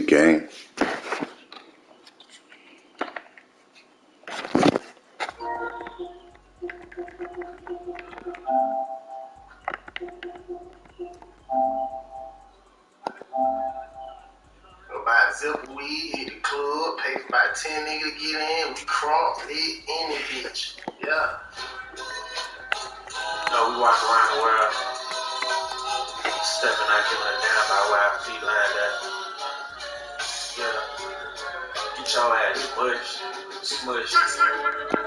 good game. Zip weed, hit the club, pay for about 10 niggas to get in, we cross it in the bitch. Yeah. No, we walk around the world, stepping out, giving a damn about where our feet lined up. Yeah. Get your ass smush. Yeah, something like that.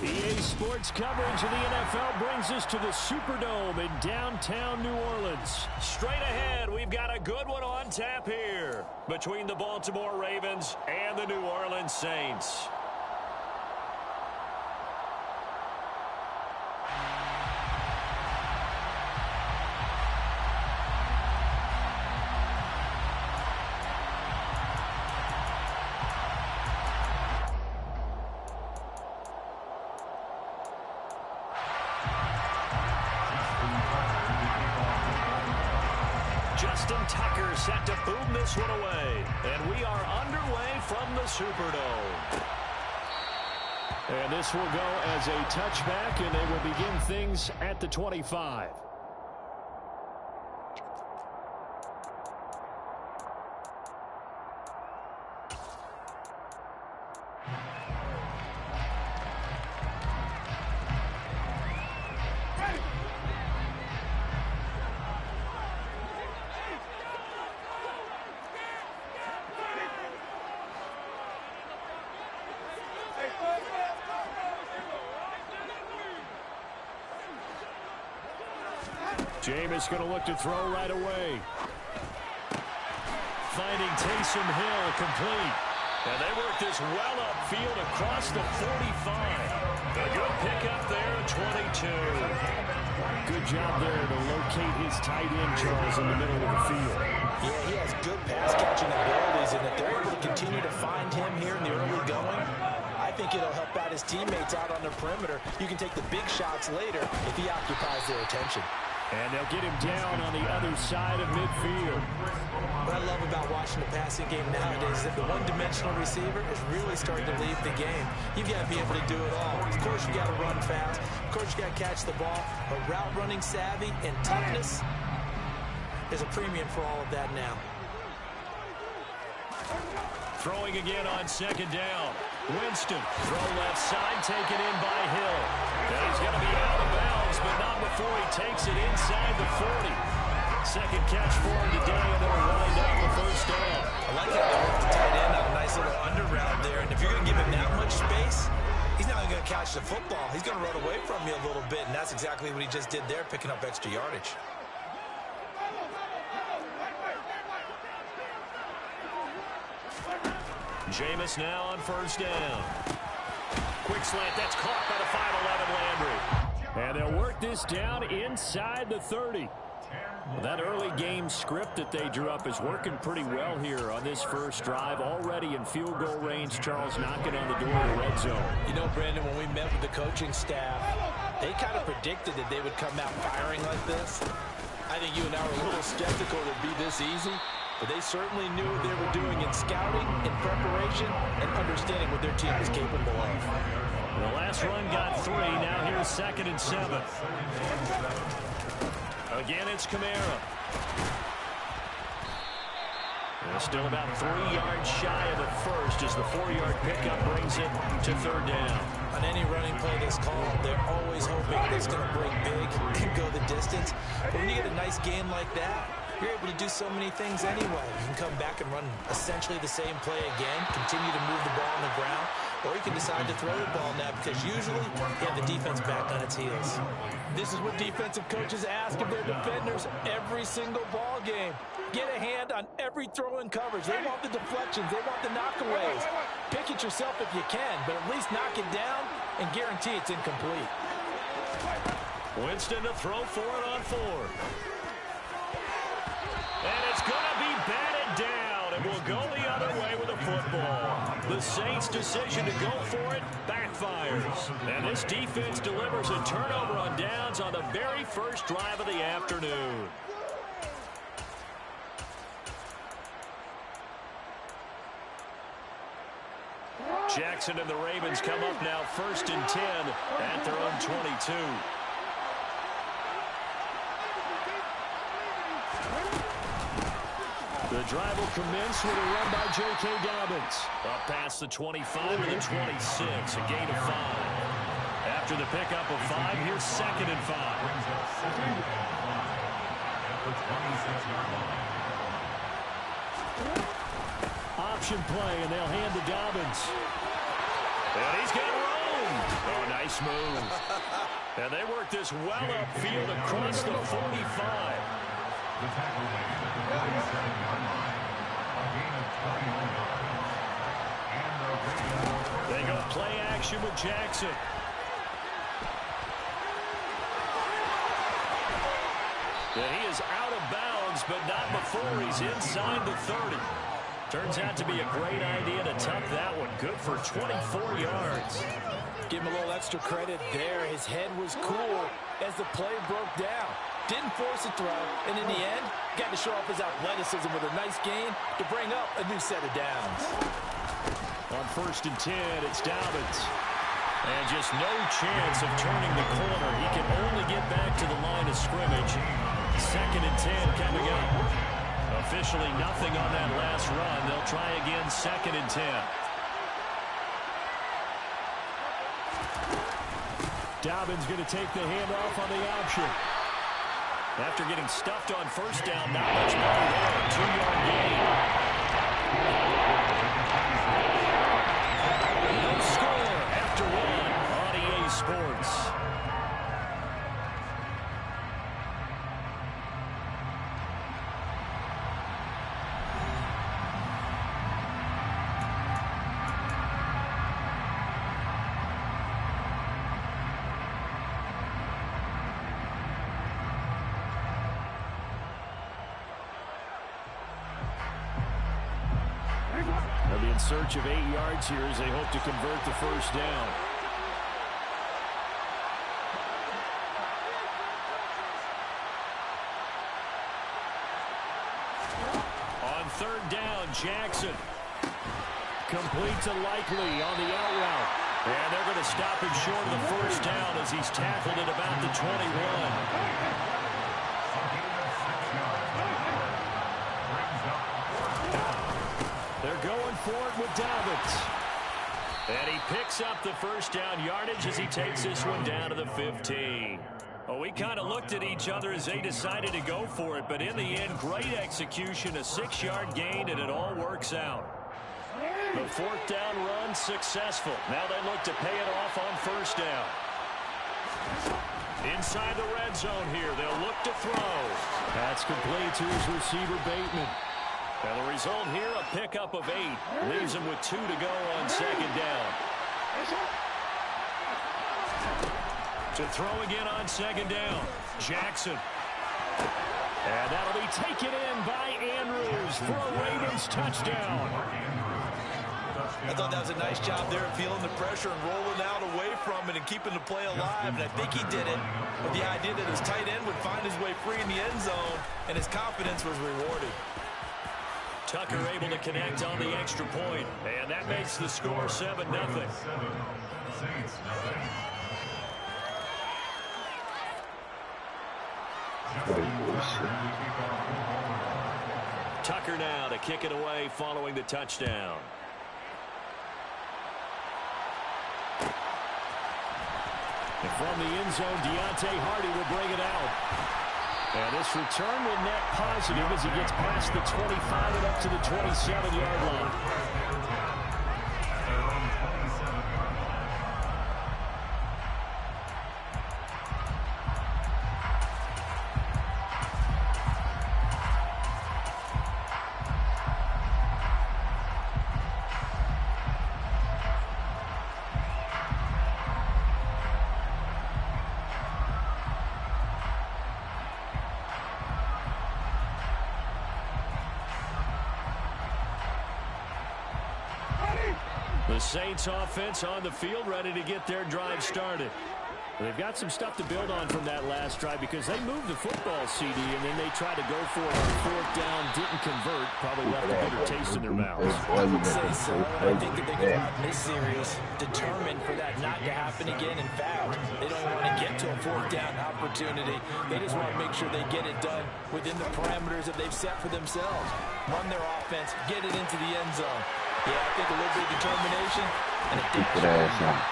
EA Sports coverage of the NFL brings us to the Superdome in downtown New Orleans. Straight ahead, we've got a good one on tap here between the Baltimore Ravens and the New Orleans Saints. Tucker set to boom this one away. And we are underway from the Superdome. And this will go as a touchback, and they will begin things at the 25. Jameis going to look to throw right away. Finding Taysom Hill complete. And they work this well upfield across the 45. A good pickup there at 22. Good job there to locate his tight end, Charles, in the middle of the field. Yeah, he has good pass-catching abilities, and if they're able to continue to find him here in the early going, I think it'll help out his teammates out on the perimeter. You can take the big shots later if he occupies their attention. And they'll get him down on the other side of midfield. What I love about watching the passing game nowadays is that the one-dimensional receiver is really starting to leave the game. You've got to be able to do it all. Of course, you got to run fast. Of course, you got to catch the ball. But route running savvy and toughness is a premium for all of that now. Throwing again on second down. Winston, throw left side, taken in by Hill. And he's going to be out of bounds, but not before he takes it inside the 40. Second catch for him today, and they'll wind up the first down. I like how they work the tight end on a nice little under route there. And if you're going to give him that much space, he's not going to catch the football. He's going to run away from you a little bit, and that's exactly what he just did there, picking up extra yardage. Jameis now on first down. Quick slant, that's caught by the 5'11" Landry. And they'll work this down inside the 30. Well, that early game script that they drew up is working pretty well here on this first drive. Already in field goal range, Charles knocking on the door of the red zone. You know, Brandon, when we met with the coaching staff, they kind of predicted that they would come out firing like this. I think you and I were a little skeptical it would be this easy. But they certainly knew what they were doing in scouting, in preparation, and understanding what their team was capable of. The last run got 3. Now here's 2nd and 7. Again, it's Kamara. They're still about 3 yards shy of the first as the 4-yard pickup brings it to 3rd down. On any running play that's called, they're always hoping that it's going to break big and go the distance. But when you get a nice game like that, you're able to do so many things anyway. You can come back and run essentially the same play again, continue to move the ball on the ground, or you can decide to throw the ball now because usually you have the defense back on its heels. This is what defensive coaches ask of their defenders every single ball game. Get a hand on every throw in coverage. They want the deflections. They want the knockaways. Pick it yourself if you can, but at least knock it down and guarantee it's incomplete. Winston to throw for it on 4. And it's going to be batted down, and will go the other way with the football. The Saints' decision to go for it backfires. And this defense delivers a turnover on downs on the very first drive of the afternoon. Jackson and the Ravens come up now 1st and 10 at their own 22. The drive will commence with a run by J.K. Dobbins. Up past the 25 to the 26, a gain of 5. After the pickup of 5, here's 2nd and 5. Option play, and they'll hand to Dobbins. And he's got room. Oh, nice move. And they work this well upfield across the 45. They go play action with Jackson. And he is out of bounds, but not before he's inside the 30. Turns out to be a great idea to tuck that one. Good for 24 yards. Give him a little extra credit there. His head was cool as the play broke down. Didn't force a throw, and in the end, got to show off his athleticism with a nice gain to bring up a new set of downs. On 1st and 10, it's Dobbins. And just no chance of turning the corner. He can only get back to the line of scrimmage. 2nd and 10 coming up. Officially nothing on that last run. They'll try again 2nd and 10. Dobbins going to take the handoff on the option. After getting stuffed on 1st down, not much more there. 2-yard gain. No score after 1 on EA Sports. They'll be in search of 8 yards here as they hope to convert the 1st down. On 3rd down, Jackson. Complete to Likely on the out route. And they're going to stop him short of the 1st down as he's tackled at about the 21. They're going for it with Dobbins. And he picks up the 1st down yardage as he takes this one down to the 15. Well, we kind of looked at each other as they decided to go for it, but in the end, great execution, a 6-yard gain, and it all works out. The 4th down run successful. Now they look to pay it off on 1st down. Inside the red zone here, they'll look to throw. That's complete to his receiver, Bateman. And the result here, a pickup of 8. Leaves him with 2 to go on 2nd down. To throw again on 2nd down. Jackson. And that'll be taken in by Andrews for a Ravens touchdown. I thought that was a nice job there of feeling the pressure and rolling out away from it and keeping the play alive. And I think he did it with the idea that his tight end would find his way free in the end zone, and his confidence was rewarded. Tucker able to connect on the extra point, and that makes the score 7-0. Tucker now to kick it away following the touchdown. And from the end zone, Deontay Hardy will bring it out. And this return will net positive as he gets past the 25 and up to the 27-yard line. The Saints offense on the field, ready to get their drive started. They've got some stuff to build on from that last drive because they moved the football, CD, and then they tried to go for it on fourth down, didn't convert, probably left a bitter taste in their mouths. I would say so, and I think that they go out in this series determined for that not to happen again. In fact, they don't want to get to a fourth down opportunity. They just want to make sure they get it done within the parameters that they've set for themselves. Run their offense, get it into the end zone. Yeah, I think a little bit of determination and a dash.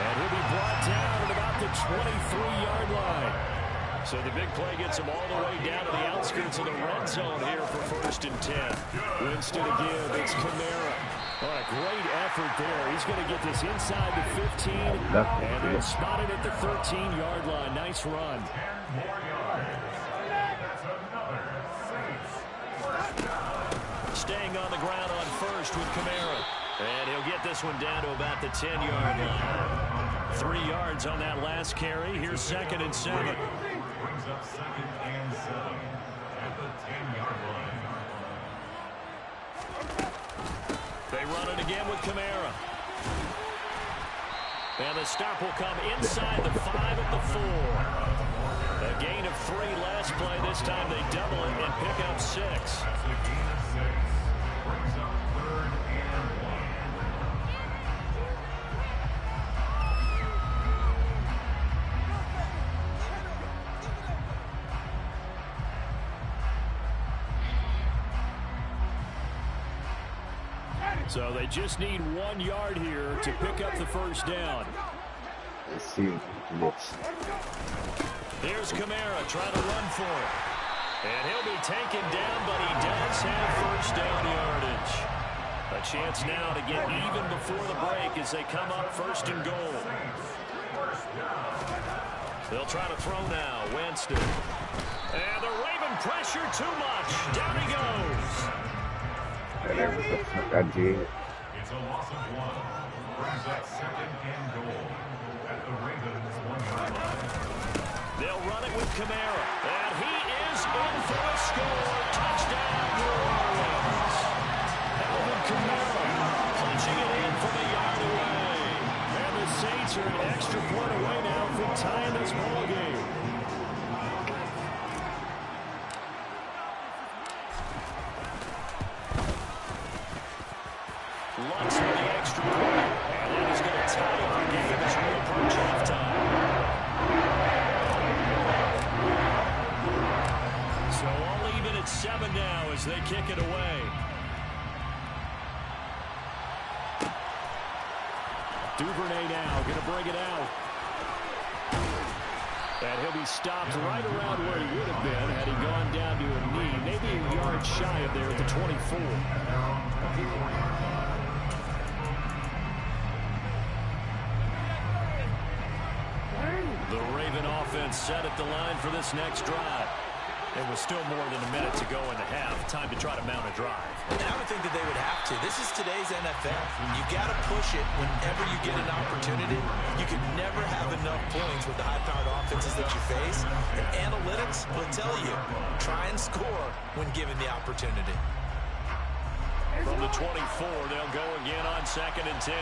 And he'll be brought down at about the 23-yard line. So the big play gets him all the way down to the outskirts of the red zone here for 1st and 10. Winston again, it's Kamara. Oh, a great effort there. He's going to get this inside the 15 and then spotted at the 13-yard line. Nice run. Staying on the ground on first with Kamara. And he'll get this one down to about the 10-yard line. 3 yards on that last carry. Here's 2nd and 7. Brings up 2nd and 7 at the 10-yard line. They run it again with Kamara. And the stop will come inside the 5 at the 4. A gain of 3 last play. This time they double it and pick up 6. That's a gain of 6. Brings up 3rd and 1. So they just need 1 yard here to pick up the first down. Let's see. Here's Kamara trying to run for it. And he'll be taken down, but he does have first down yardage. A chance now to get even before the break as they come up 1st and goal. They'll try to throw now. Winston. And the Raven pressure too much. Down he goes. It's a loss of 1. Brings up 2nd and goal at the Ravens 1-yard line. They'll run it with Kamara. And he is in for a score. Touchdown, New Orleans. Alvin Kamara punching it in from a yard away. And the Saints are an extra point away now from tying this ball game. Lutz for the extra point. And that is going to tie up the game as we approach halftime. So all even at 7 now as they kick it away. Duvernay now going to bring it out. And he'll be stopped right around where he would have been had he gone down to a knee. Maybe a yard shy of there at the 24. The Raven offense set at the line for this next drive. It was still more than a minute to go in the half. Time to try to mount a drive. And I would think that they would have to. This is today's NFL. You got to push it whenever you get an opportunity. You can never have enough points with the high-powered offenses that you face. And analytics will tell you, try and score when given the opportunity. From the 24, they'll go again on 2nd and 10.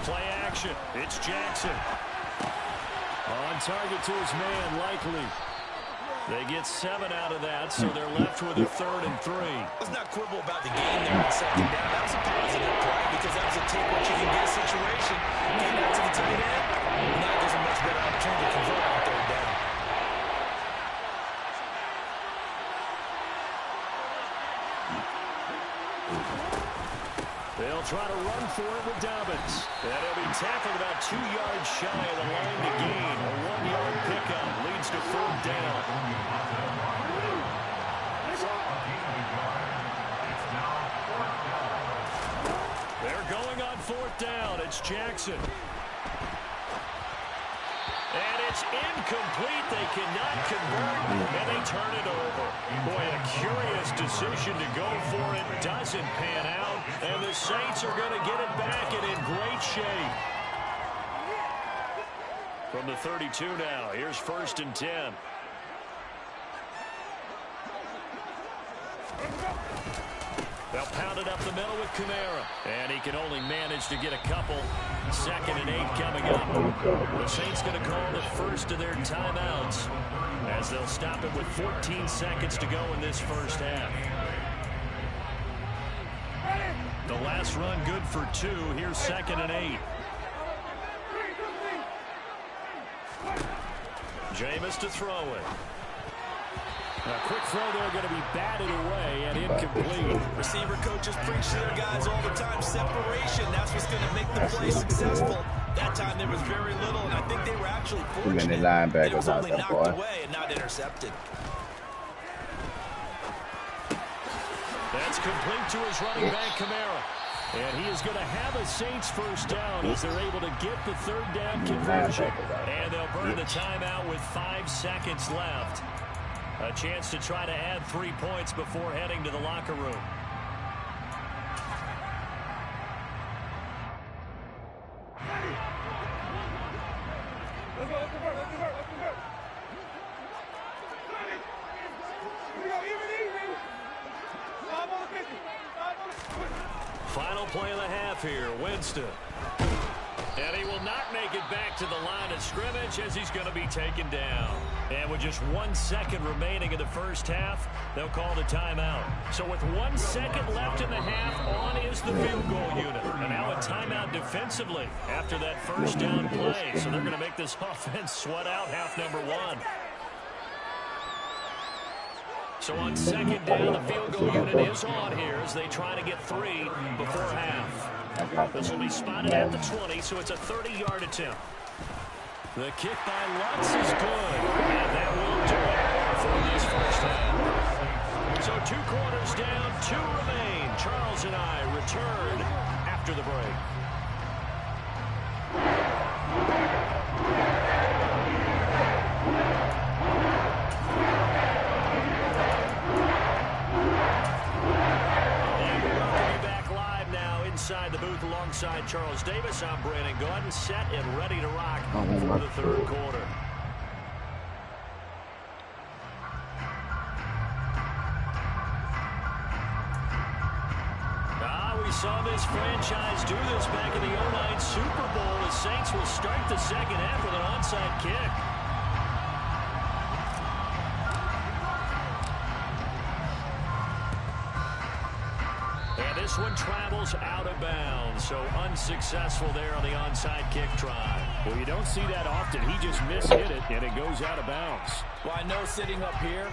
Play action. It's Jackson. On target to his man, Likely. They get 7 out of that, so they're left with a 3rd and 3. Let's not quibble about the game there on 2nd down. That was a positive play because that was a take what you can get situation. Came out to the tight end. Now there's a much better opportunity to convert on 3rd down. They'll try to run for it with Dobbins. And he'll be tackled about 2 yards shy of the line to gain. A 1-yard pickup leads to 4th down. They're going on 4th down. It's Jackson. And it's incomplete. They cannot convert, and they turn it over. Boy, a curious decision to go for it. Doesn't pan out, and the Saints are going to get it back and in great shape. From the 32 now, here's 1st and 10. They'll pound it up the middle with Kamara. And he can only manage to get a couple. 2nd and 8 coming up. The Saints going to call the first of their timeouts as they'll stop it with 14 seconds to go in this first half. The last run good for 2. Here's 2nd and 8. Jameis to throw it. A quick throw there going to be batted away and incomplete. Receiver coaches preach to their guys all the time. Separation, that's what's going to make the play successful. That time there was very little, and I think they were actually fortunate. It was only knocked away and not intercepted. That's complete to his running back, Kamara. And he is going to have a Saints first down as they're able to get the 3rd down conversion. And they'll burn the timeout with 5 seconds left. A chance to try to add 3 points before heading to the locker room. Final play of the half here, Winston. And he will not make it back to the line of scrimmage as he's going to be taken down. And with just 1 second remaining in the first half, they'll call the timeout. So with 1 second left in the half, on is the field goal unit. And now a timeout defensively after that first down play. So they're going to make this offense sweat out half number 1. So on 2nd down, the field goal unit is on here as they try to get 3 before half. This will be spotted at the 20, so it's a 30-yard attempt. The kick by Lutz is good, and that will do it for this first half. So 2 quarters down, 2 remain. Charles and I return after the break. Inside the booth alongside Charles Davis, I'm Brandon Gordon, set and ready to rock for the 3rd quarter. We saw this franchise do this back in the 2009 Super Bowl. The Saints will start the 2nd half with an onside kick. This one travels out of bounds, so unsuccessful there on the onside kick try. Well, you don't see that often. He just mishit it, and it goes out of bounds. Well, I know sitting up here,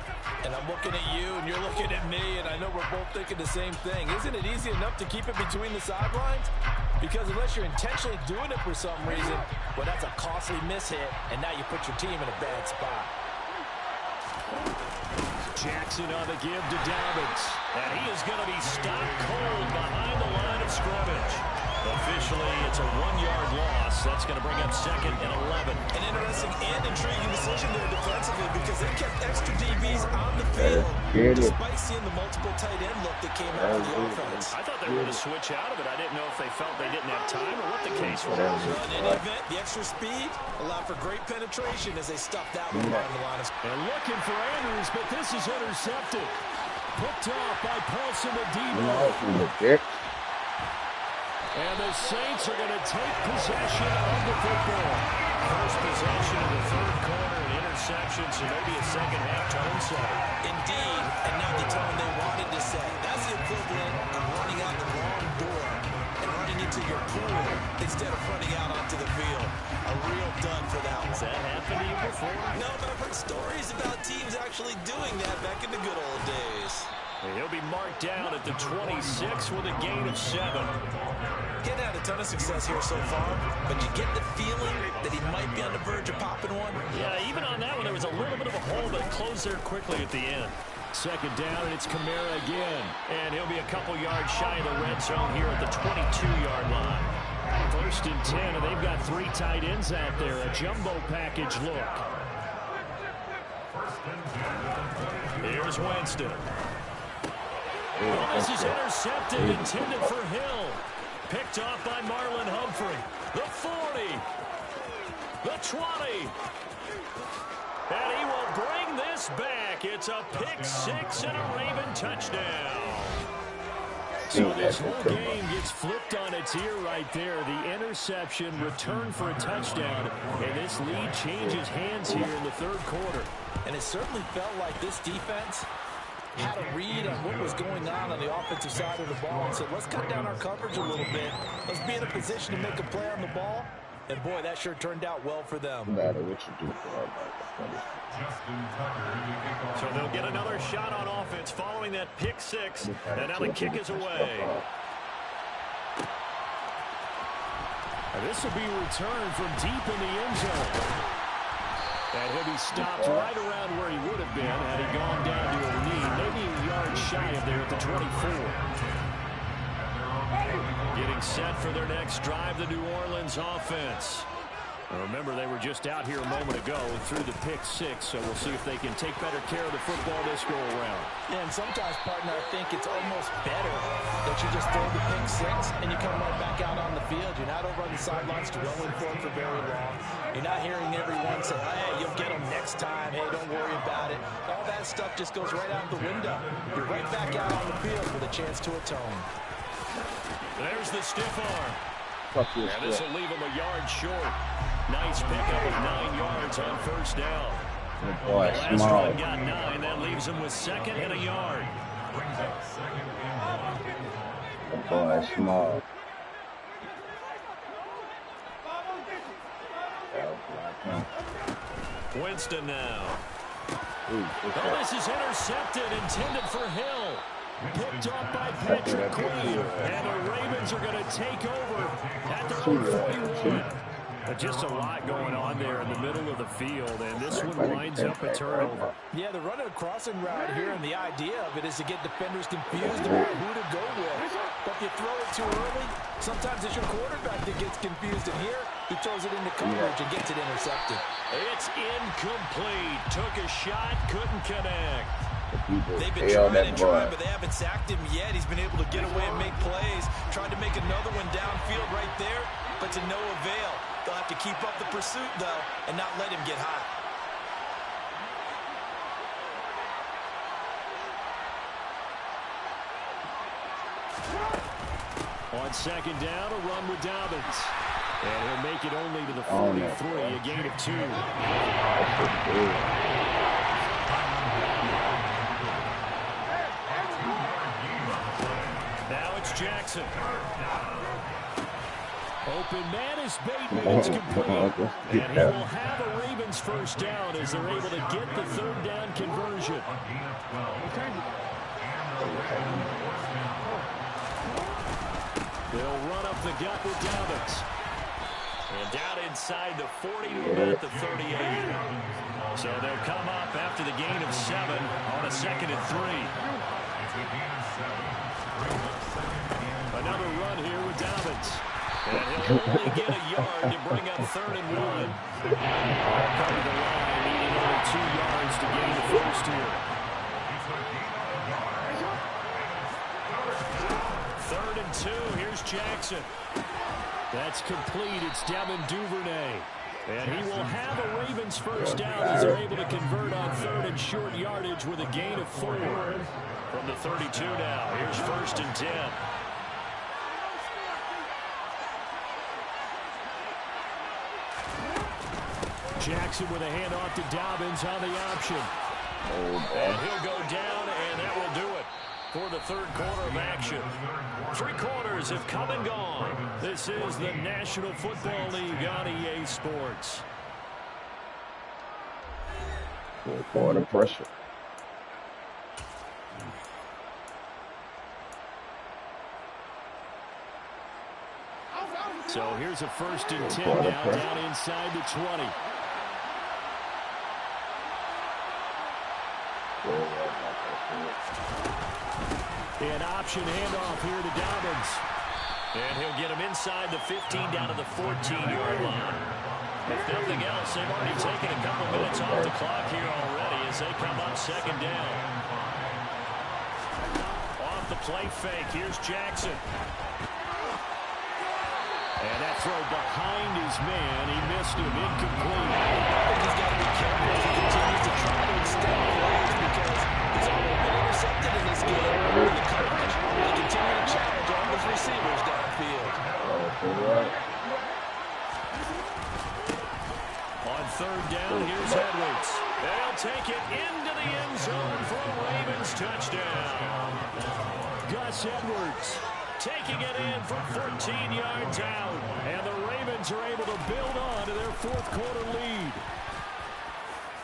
and I'm looking at you, and you're looking at me, and I know we're both thinking the same thing. Isn't it easy enough to keep it between the sidelines? Because unless you're intentionally doing it for some reason, well, that's a costly mishit, and now you put your team in a bad spot. Jackson on the give to Dobbins. And he is going to be stopped cold behind the line of scrimmage. Officially, it's a 1-yard loss. That's going to bring up 2nd and 11. An interesting and intriguing decision there defensively because they kept extra DBs on the field despite seeing the multiple tight end look that came out of the offense. I thought they were going to switch out of it. I didn't know if they felt they didn't have time or what the case was. In any event, the extra speed allowed for great penetration as they stuffed that one behind the line. And looking for Andrews, but this is intercepted. Picked off by Paulson the D-ball. And the Saints are going to take possession of the football. First possession of the third quarter, an interception, so maybe a second-half tone setter. Indeed, and not the tone they wanted to set. That's the equivalent of running out the wrong door and running into your pool instead of running out onto the field. A real dud for that one. Has that happened to you before? No, but I've heard stories about teams actually doing that back in the good old days. And he'll be marked down at the 26 with a gain of 7. Getting had a ton of success here so far, but you get the feeling that he might be on the verge of popping one. Yeah, even on that one, there was a little bit of a hole, but it closed there quickly at the end. Second down, and it's Kamara again. And he'll be a couple yards shy of the red zone here at the 22-yard line. First and 10, and they've got 3 tight ends out there. A jumbo package look. Here's Winston. Well, this is intercepted, intended for Hill. Picked off by Marlon Humphrey. The 40. The 20. And he will bring this back. It's a pick 6 and a Raven touchdown. So this whole game gets flipped on its ear right there. The interception, return for a touchdown, and this lead changes hands here in the third quarter. And it certainly felt like this defense had a read on what was going on the offensive side of the ball and said, let's cut down our coverage a little bit. Let's be in a position to make a play on the ball. And, boy, that sure turned out well for them. No matter what you do for So they'll get another shot on offense following that pick 6. And now the kick is away. And this will be returned from deep in the end zone. And he'll be stopped right around where he would have been had he gone down to a knee, maybe a yard shy of there at the 24. Getting set for their next drive, the New Orleans offense. Now remember, they were just out here a moment ago through the pick 6, so we'll see if they can take better care of the football this go-around. Yeah, and sometimes, partner, I think it's almost better that you just throw the pick 6 and you come right back out on the field. You're not over on the sidelines dwelling for it for very long. You're not hearing everyone say, hey, you'll get them next time. Hey, don't worry about it. All that stuff just goes right out the window. You're right back out on the field with a chance to atone. There's the stiff arm. And this will leave him a yard short. Nice pickup of 9 yards on first down. Good boy, Last small. run got 9. That leaves him with 2nd and a yard. Good boy, small. Winston now. Ooh, This is intercepted, intended for Hill. Picked up by Patrick Queen. And the Ravens are going to take over at their own 41. Just a lot going on there in the middle of the field, and this one winds up a turnover. Yeah, they're running a crossing route here, and the idea of it is to get defenders confused about who to go with. But if you throw it too early, sometimes it's your quarterback that gets confused, and here he throws it into coverage and gets it intercepted. It's incomplete. Took a shot, couldn't connect. They've been trying and trying, but they haven't sacked him yet. He's been able to get away and make plays. Tried to make another one downfield right there, but to no avail. They'll have to keep up the pursuit, though, and not let him get hot. On second down, a run with Dobbins. And he'll make it only to the 43, a gain of 2. Now it's Jackson. Open man is Bateman. It's complete. And he will have a Ravens first down as they're able to get the third down conversion. They'll run up the gut with Dobbins. And down inside the 40 to about the 38. So they'll come up after the gain of 7 on a 2nd and 3. Another run here with Dobbins. And he'll only get a yard to bring up 3rd and 1. Cover the line, needing only 2 yards to gain the first here. 3rd and 2, here's Jackson. That's complete, it's Devin Duvernay. And he will have a Ravens first down as they're able to convert on 3rd and short yardage with a gain of 4. From the 32 now, here's 1st and 10. Jackson with a handoff to Dobbins on the option. And he'll go down, and that will do it for the third quarter of action. 3 quarters have come and gone. This is the National Football League on EA Sports. Quarter pressure. So here's a 1st and 10 now down inside the 20. An option handoff here to Dobbins. And he'll get him inside the 15 down to the 14-yard line. If nothing else, they've already taken a couple minutes off the clock here already as they come up 2nd down. Off the play fake, here's Jackson. And that throw behind his man, he missed him, incomplete. I think he's got to be careful as he continues to try to extend plays because he's already been intercepted in this game. The coverage will continue to challenge all his receivers downfield. On 3rd down, here's Edwards. They'll take it into the end zone for a Ravens touchdown. Gus Edwards taking it in from 14 yards out. And the Ravens are able to build on to their 4th quarter lead.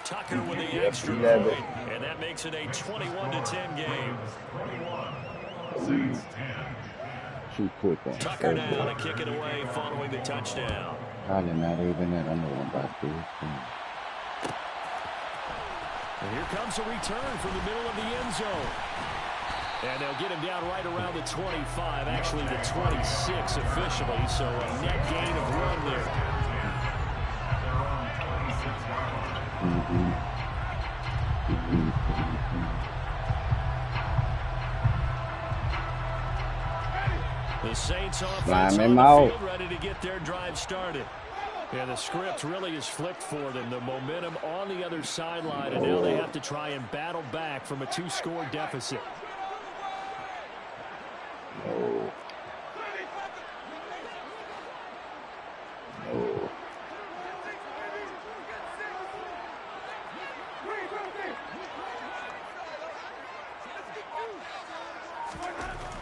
Tucker with the extra point, and that makes it a 21-10 game. Too quick one. Tucker now to kick it away following the touchdown. Probably not even that. I know I'm about to do. And here comes a return from the middle of the end zone. And they'll get him down right around the 25, actually the 26 officially, so a net gain of 1 there. The Saints offense on the field ready to get their drive started. Yeah, the script really is flipped for them. The momentum on the other sideline, and now they have to try and battle back from a 2-score deficit. No. No.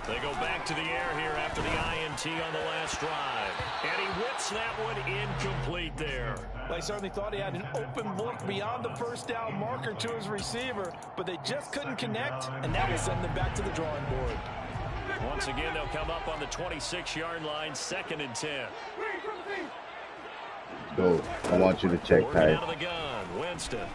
They go back to the air here after the INT on the last drive. And he whips that one incomplete there. They certainly thought he had an open look beyond the 1st down marker to his receiver, but they just couldn't connect, and that will send them back to the drawing board. Once again, they'll come up on the 26-yard line, 2nd and 10. Go. I want you to check tight. Out of the gun, Winston.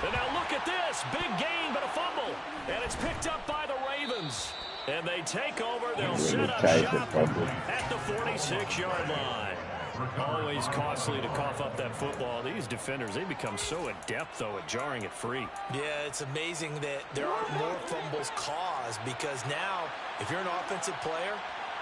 And now look at this. Big gain, but a fumble. And it's picked up by the Ravens. And they take over. They'll set up shop at the 46-yard line. Always costly to cough up that football. These defenders, they become so adept, though, at jarring it free. Yeah, it's amazing that there aren't more fumbles caused because now, if you're an offensive player,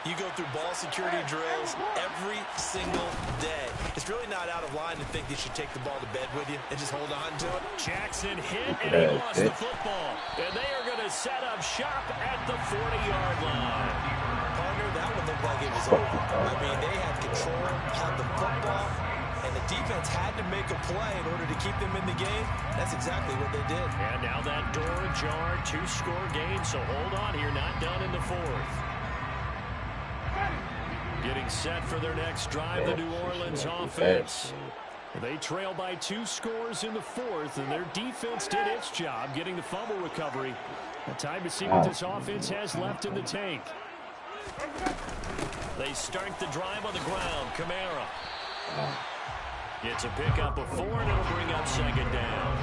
you go through ball security drills every single day. It's really not out of line to think you should take the ball to bed with you and just hold on to it. Jackson hit, and he lost the football. And they are going to set up shop at the 40-yard line. Partner, that one looked like it was over. I mean, they had control, had the football, and the defense had to make a play in order to keep them in the game. That's exactly what they did. And now that door ajar, 2-score game, so hold on here, not done in the 4th. Getting set for their next drive, the New Orleans offense. They trail by 2 scores in the 4th, and their defense did its job getting the fumble recovery. Time to see what this offense has left in the tank. They start the drive on the ground. Kamara gets a pickup of 4, and it'll bring up 2nd down.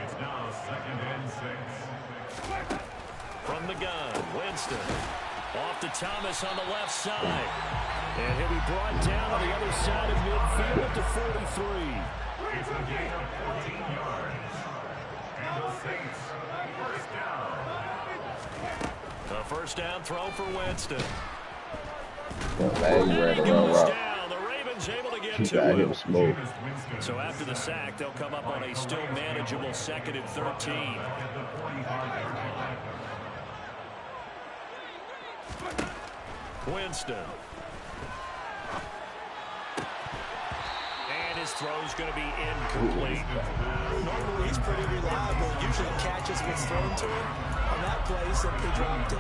It's now 2nd and 6. From the gun, Winston. Off to Thomas on the left side. And he'll be brought down on the other side of midfield at the 43. It's a gain of 14 yards. And the Saints, 1st down. A 1st down throw for Winston. Well, And he goes down. The Ravens able to get to him. Smoke. So after the sack, they'll come up on a still manageable 2nd and 13. Winston. And his throw's going to be incomplete. Normally he's pretty reliable. Usually catches what's thrown to him. On that play, he simply dropped it.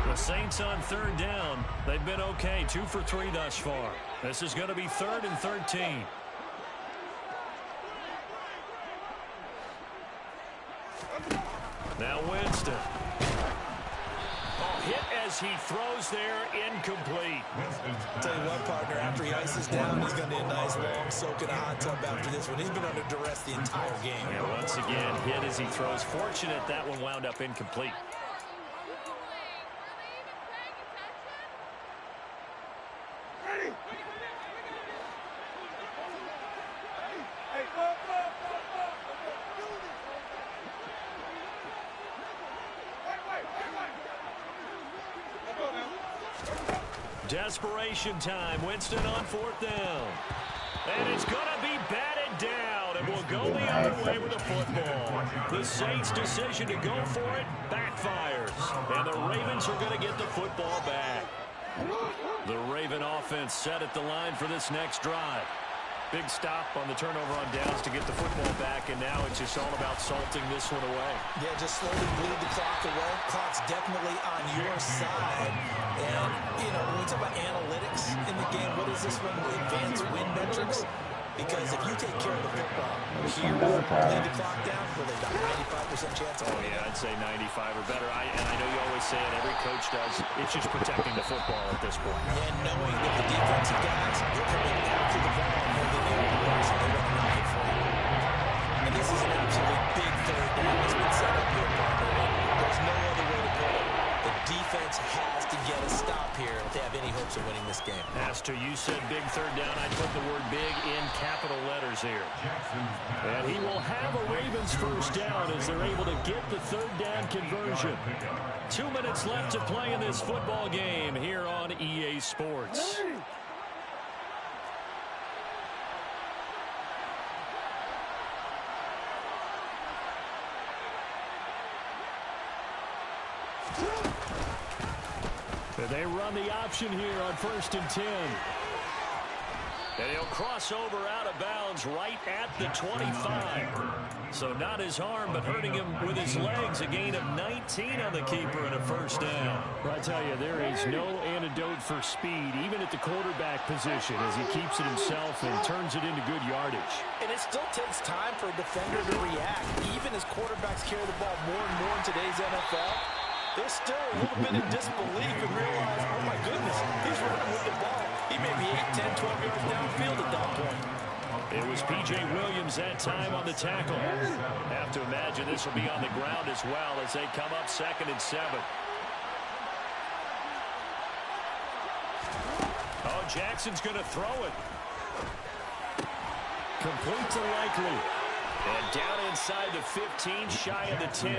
The Saints on third down. They've been okay. 2 for 3 thus far. This is going to be 3rd and 13. Now Winston. Oh, hit as he throws there, incomplete. Tell you what, partner, after he ices down, he's going to need a nice long soak in a hot tub after this one. He's been under duress the entire game. Yeah, once again, hit as he throws. Fortunate that one wound up incomplete. Desperation time. Winston on 4th down. And it's going to be batted down. And will go the other way with the football. The Saints' decision to go for it backfires. And the Ravens are going to get the football back. The Raven offense set at the line for this next drive. Big stop on the turnover on downs to get the football back, and now it's just all about salting this one away. Yeah, just slowly bleed the clock away. Clock's definitely on your side. And, you know, when we talk about analytics in the game, what is this one? Advanced win metrics? Because if you take care of the football, here, bleed the clock down, well, they've got a 95% chance of winning. Yeah, I'd say 95 or better. And I know you always say it, every coach does. It's just protecting the football at this point. And knowing that the defensive guys, they're coming after the ball more than they are the person they want to knock it for. And this is an absolutely big 3rd down that's been set up here, partner. There's no other way to put it. The defense has to get a stop here if they have any hopes of winning this game. Pastor, you said big 3rd down. I'd put the word big in capital letters here. And he will have a Ravens 1st down as they're able to get the 3rd down conversion. 2 minutes left to play in this football game here on EA Sports. They run the option here on 1st and 10. And he'll cross over out of bounds right at the 25. So not his arm, but hurting him with his legs. A gain of 19 on the keeper and a 1st down. Well, I tell you, there is no antidote for speed, even at the quarterback position, as he keeps it himself and turns it into good yardage. And it still takes time for a defender to react. Even as quarterbacks carry the ball more and more in today's NFL, they're still a little bit in disbelief and realize, oh my goodness, he's running with the ball. He may be 8, 10, 12 yards downfield at that point. It was P.J. Williams that time on the tackle. Have to imagine this will be on the ground as well as they come up 2nd and 7. Oh, Jackson's going to throw it. Complete to Likely. And down inside the 15, shy of the 10.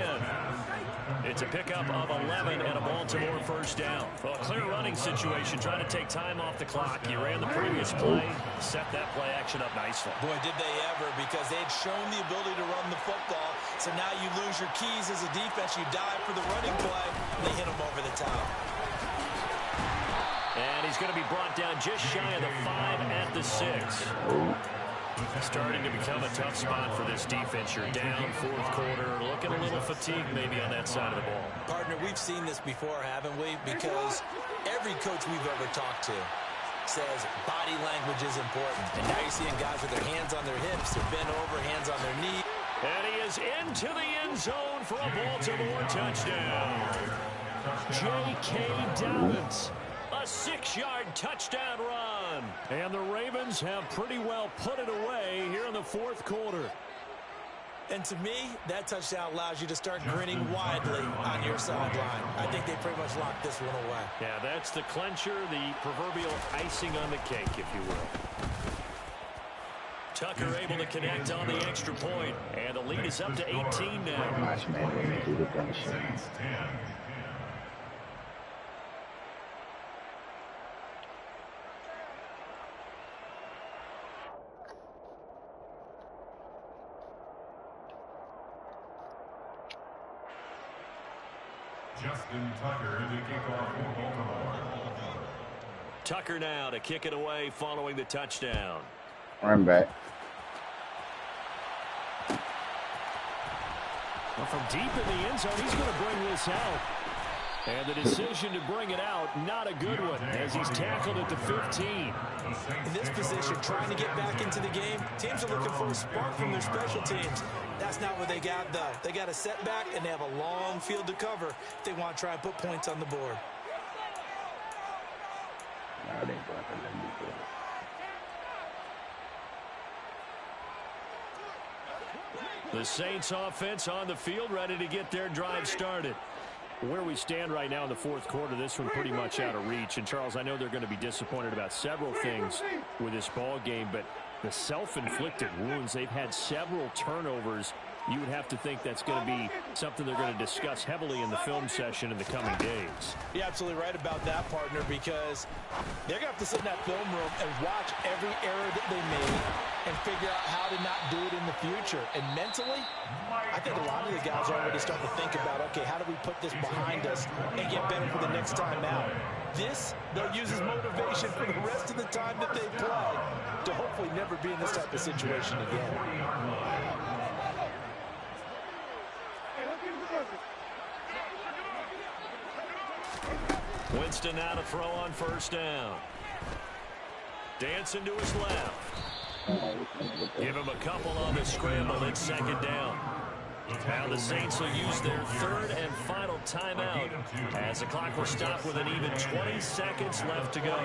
It's a pickup of 11 and a Baltimore 1st down. Well, a clear running situation, trying to take time off the clock. You ran the previous play, set that play action up nicely. Boy, did they ever, because they'd shown the ability to run the football. So now you lose your keys as a defense. You dive for the running play, and they hit him over the top. And he's going to be brought down just shy of the 5 at the 6. Starting to become a tough spot for this defense. You're down 4th quarter, looking a little fatigued maybe on that side of the ball. Partner, we've seen this before, haven't we? Because every coach we've ever talked to says body language is important. And now you're seeing guys with their hands on their hips, they're bent over, hands on their knees. And he is into the end zone for a Baltimore touchdown. J.K. Dobbins. A 6-yard touchdown run. And the Ravens have pretty well put it away here in the 4th quarter. And to me, that touchdown allows you to start grinning widely on your sideline. I think they pretty much locked this one away. Yeah, that's the clincher, the proverbial icing on the cake, if you will. Tucker able to connect on the extra point. And the lead is up to 18 now. Watch Madden do the finish. Justin Tucker to kick off for Baltimore. Tucker now to kick it away following the touchdown. Run back. Well, from deep in the end zone, he's going to bring this out. And the decision to bring it out, not a good one, as he's tackled at the 15. In this position, trying to get back into the game, teams are looking for a spark from their special teams. That's not what they got, though. They got a setback, and they have a long field to cover if they want to try and put points on the board. Nah, they ain't gonna let me go. The Saints offense on the field, ready to get their drive started. Where we stand right now in the fourth quarter, this one pretty much out of reach. And, Charles, I know they're going to be disappointed about several things with this ball game, but the self-inflicted wounds, they've had several turnovers. You would have to think that's going to be something they're going to discuss heavily in the film session in the coming days. You're absolutely right about that, partner, because they're going to have to sit in that film room and watch every error that they made and figure out how to not do it in the future. And mentally, I think a lot of the guys are already starting to think about, okay, how do we put this behind us and get better for the next time out? This, they'll use as motivation for the rest of the time that they play to hopefully never be in this type of situation again. Winston now to throw on first down. Dancing to his left. Give him a couple on the scramble. It's second down. Now the Saints will use their third and final timeout as the clock will stop with an even 20 seconds left to go.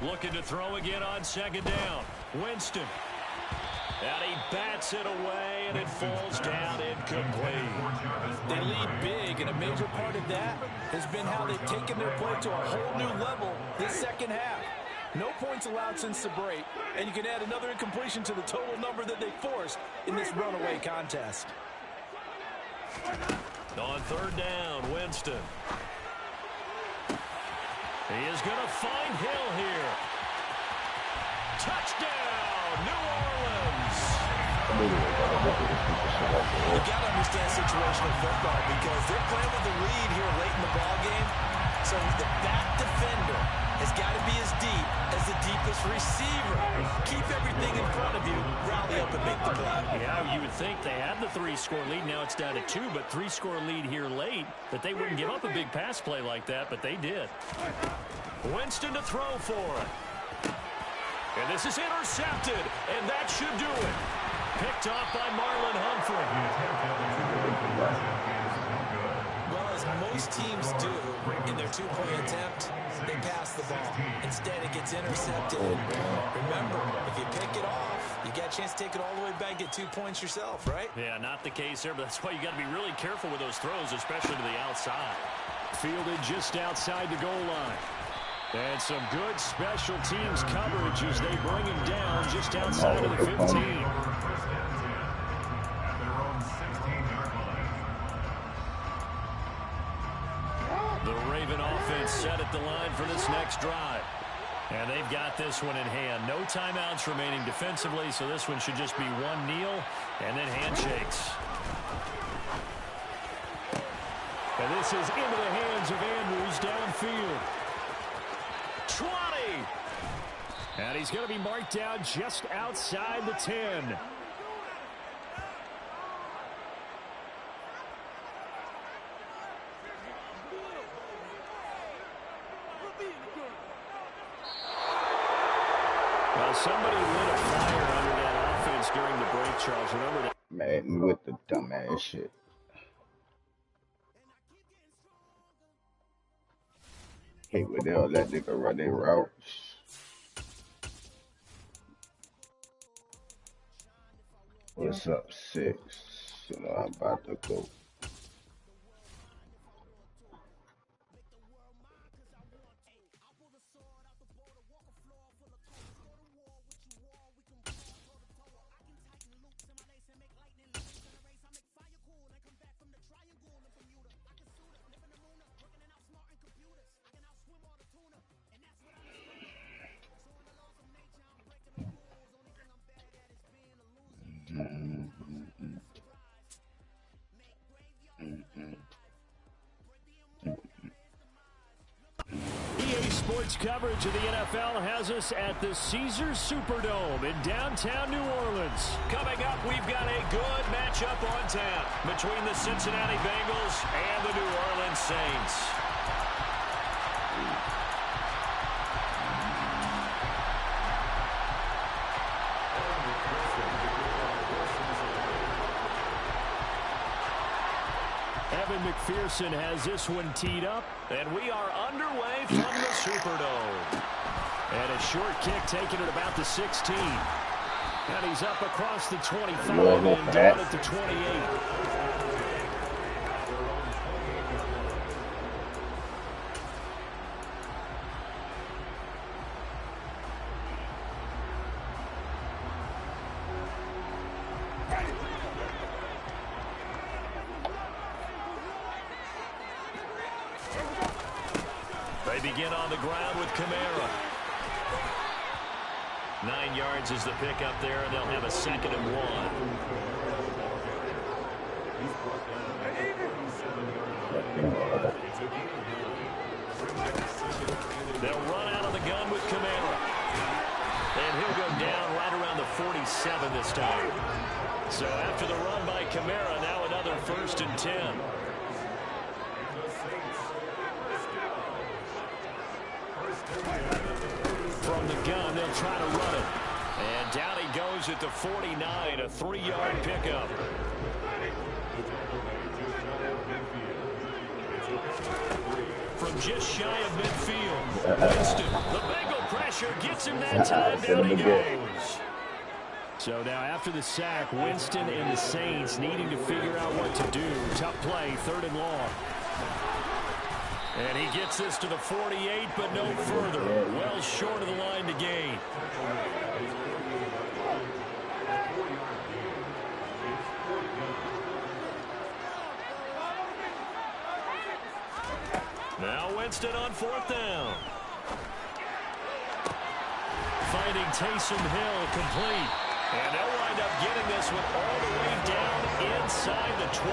Looking to throw again on second down. Winston. And he bats it away, and it falls down incomplete. They lead big, and a major part of that has been how they've taken their play to a whole new level this second half. No points allowed since the break, and you can add another incompletion to the total number that they forced in this runaway contest. On third down, Winston. He is going to find Hill here. Touchdown, New Orleans. You've got to understand situational football because they're playing with the lead here late in the ball game. So the back defender has got to be as deep as the deepest receiver. Keep everything in front of you, rally up and make the play. Yeah, you would think they had the 3-score lead. Now it's down to 2, but 3-score lead here late. That they wouldn't give up a big pass play like that, but they did. Winston to throw for it. And this is intercepted, and that should do it. Picked off by Marlon Humphrey. Well, as most teams do in their two-point attempt, they pass the ball. Instead, it gets intercepted. Remember, if you pick it off, you got a chance to take it all the way back, get 2 points yourself, right? Yeah, not the case there, but that's why you got to be really careful with those throws, especially to the outside. Fielded just outside the goal line. And some good special teams coverage as they bring him down just outside of the 15. The Raven offense set at the line for this next drive. And they've got this one in hand. No timeouts remaining defensively, so this one should just be one kneel and then handshakes. And this is into the hands of Andrews downfield. 20. And he's going to be marked down just outside the 10. Well, somebody lit a fire under that offense during the break, Charles. Remember that? Madden with the dumbass shit. Hate when they all let nigga run their routes. What's up, 6? You know, I'm about to go. Sports coverage of the NFL has us at the Caesars Superdome in downtown New Orleans. Coming up, we've got a good matchup on tap between the Cincinnati Bengals and the New Orleans Saints. McPherson has this one teed up, and we are underway from the Superdome. And a short kick taken at about the 16. And he's up across the 25 and down at the 28. They begin on the ground with Kamara. 9 yards is the pickup there, and they'll have a 2nd and 1. They'll run out of the gun with Kamara. And he'll go down right around the 47 this time. So after the run by Kamara, now another 1st and 10. From the gun, they'll try to run it. And down he goes at the 49, a 3-yard pickup. From just shy of midfield, Winston, the Bengal pressure gets him that time. Down he goes. So now after the sack, Winston and the Saints needing to figure out what to do. Tough play, 3rd and long. And he gets this to the 48, but no further. Well short of the line to gain. Now Winston on 4th down. Finding Taysom Hill complete. And they'll wind up getting this one all the way down inside the 20.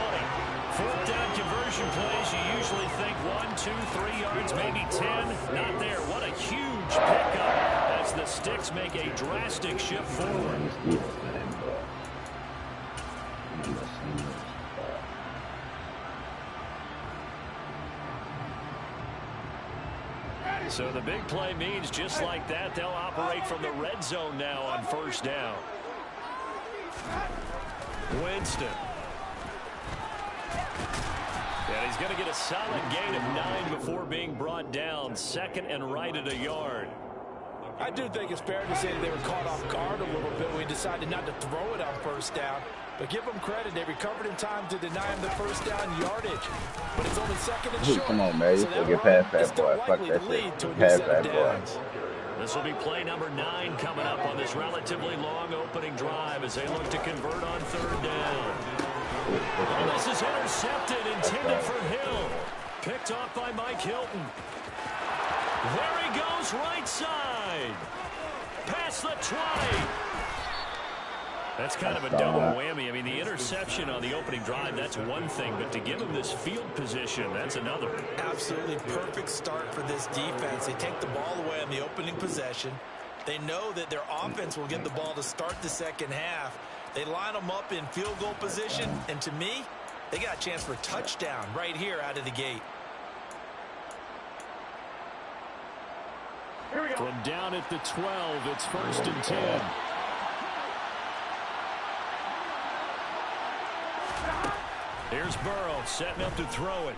4th down conversion plays, you usually think 1, 2, 3 yards, maybe 10. Not there. What a huge pickup as the Sticks make a drastic shift forward. So the big play means just like that, they'll operate from the red zone now on 1st down. Winston. And he's going to get a solid gain of 9 before being brought down. 2nd and right at a yard. I do think it's fair to say that they were caught off guard a little bit when we decided not to throw it on 1st down. But give them credit. They recovered in time to deny him the 1st down yardage. But it's only 2nd and short. Come on, man. You So get past that boy. Fuck that shit. Pass that boy. This will be play number 9 coming up on this relatively long opening drive as they look to convert on 3rd down. Well, this is intercepted, intended for Hill. Picked off by Mike Hilton. There he goes, right side. Past the 20. That's kind of a double whammy. I mean, the interception on the opening drive, that's one thing. But to give him this field position, that's another. Absolutely perfect start for this defense. They take the ball away on the opening possession. They know that their offense will get the ball to start the 2nd half. They line them up in field goal position. And to me, they got a chance for a touchdown right here out of the gate. From down at the 12, it's 1st and 10. Here's Burrow setting up to throw it.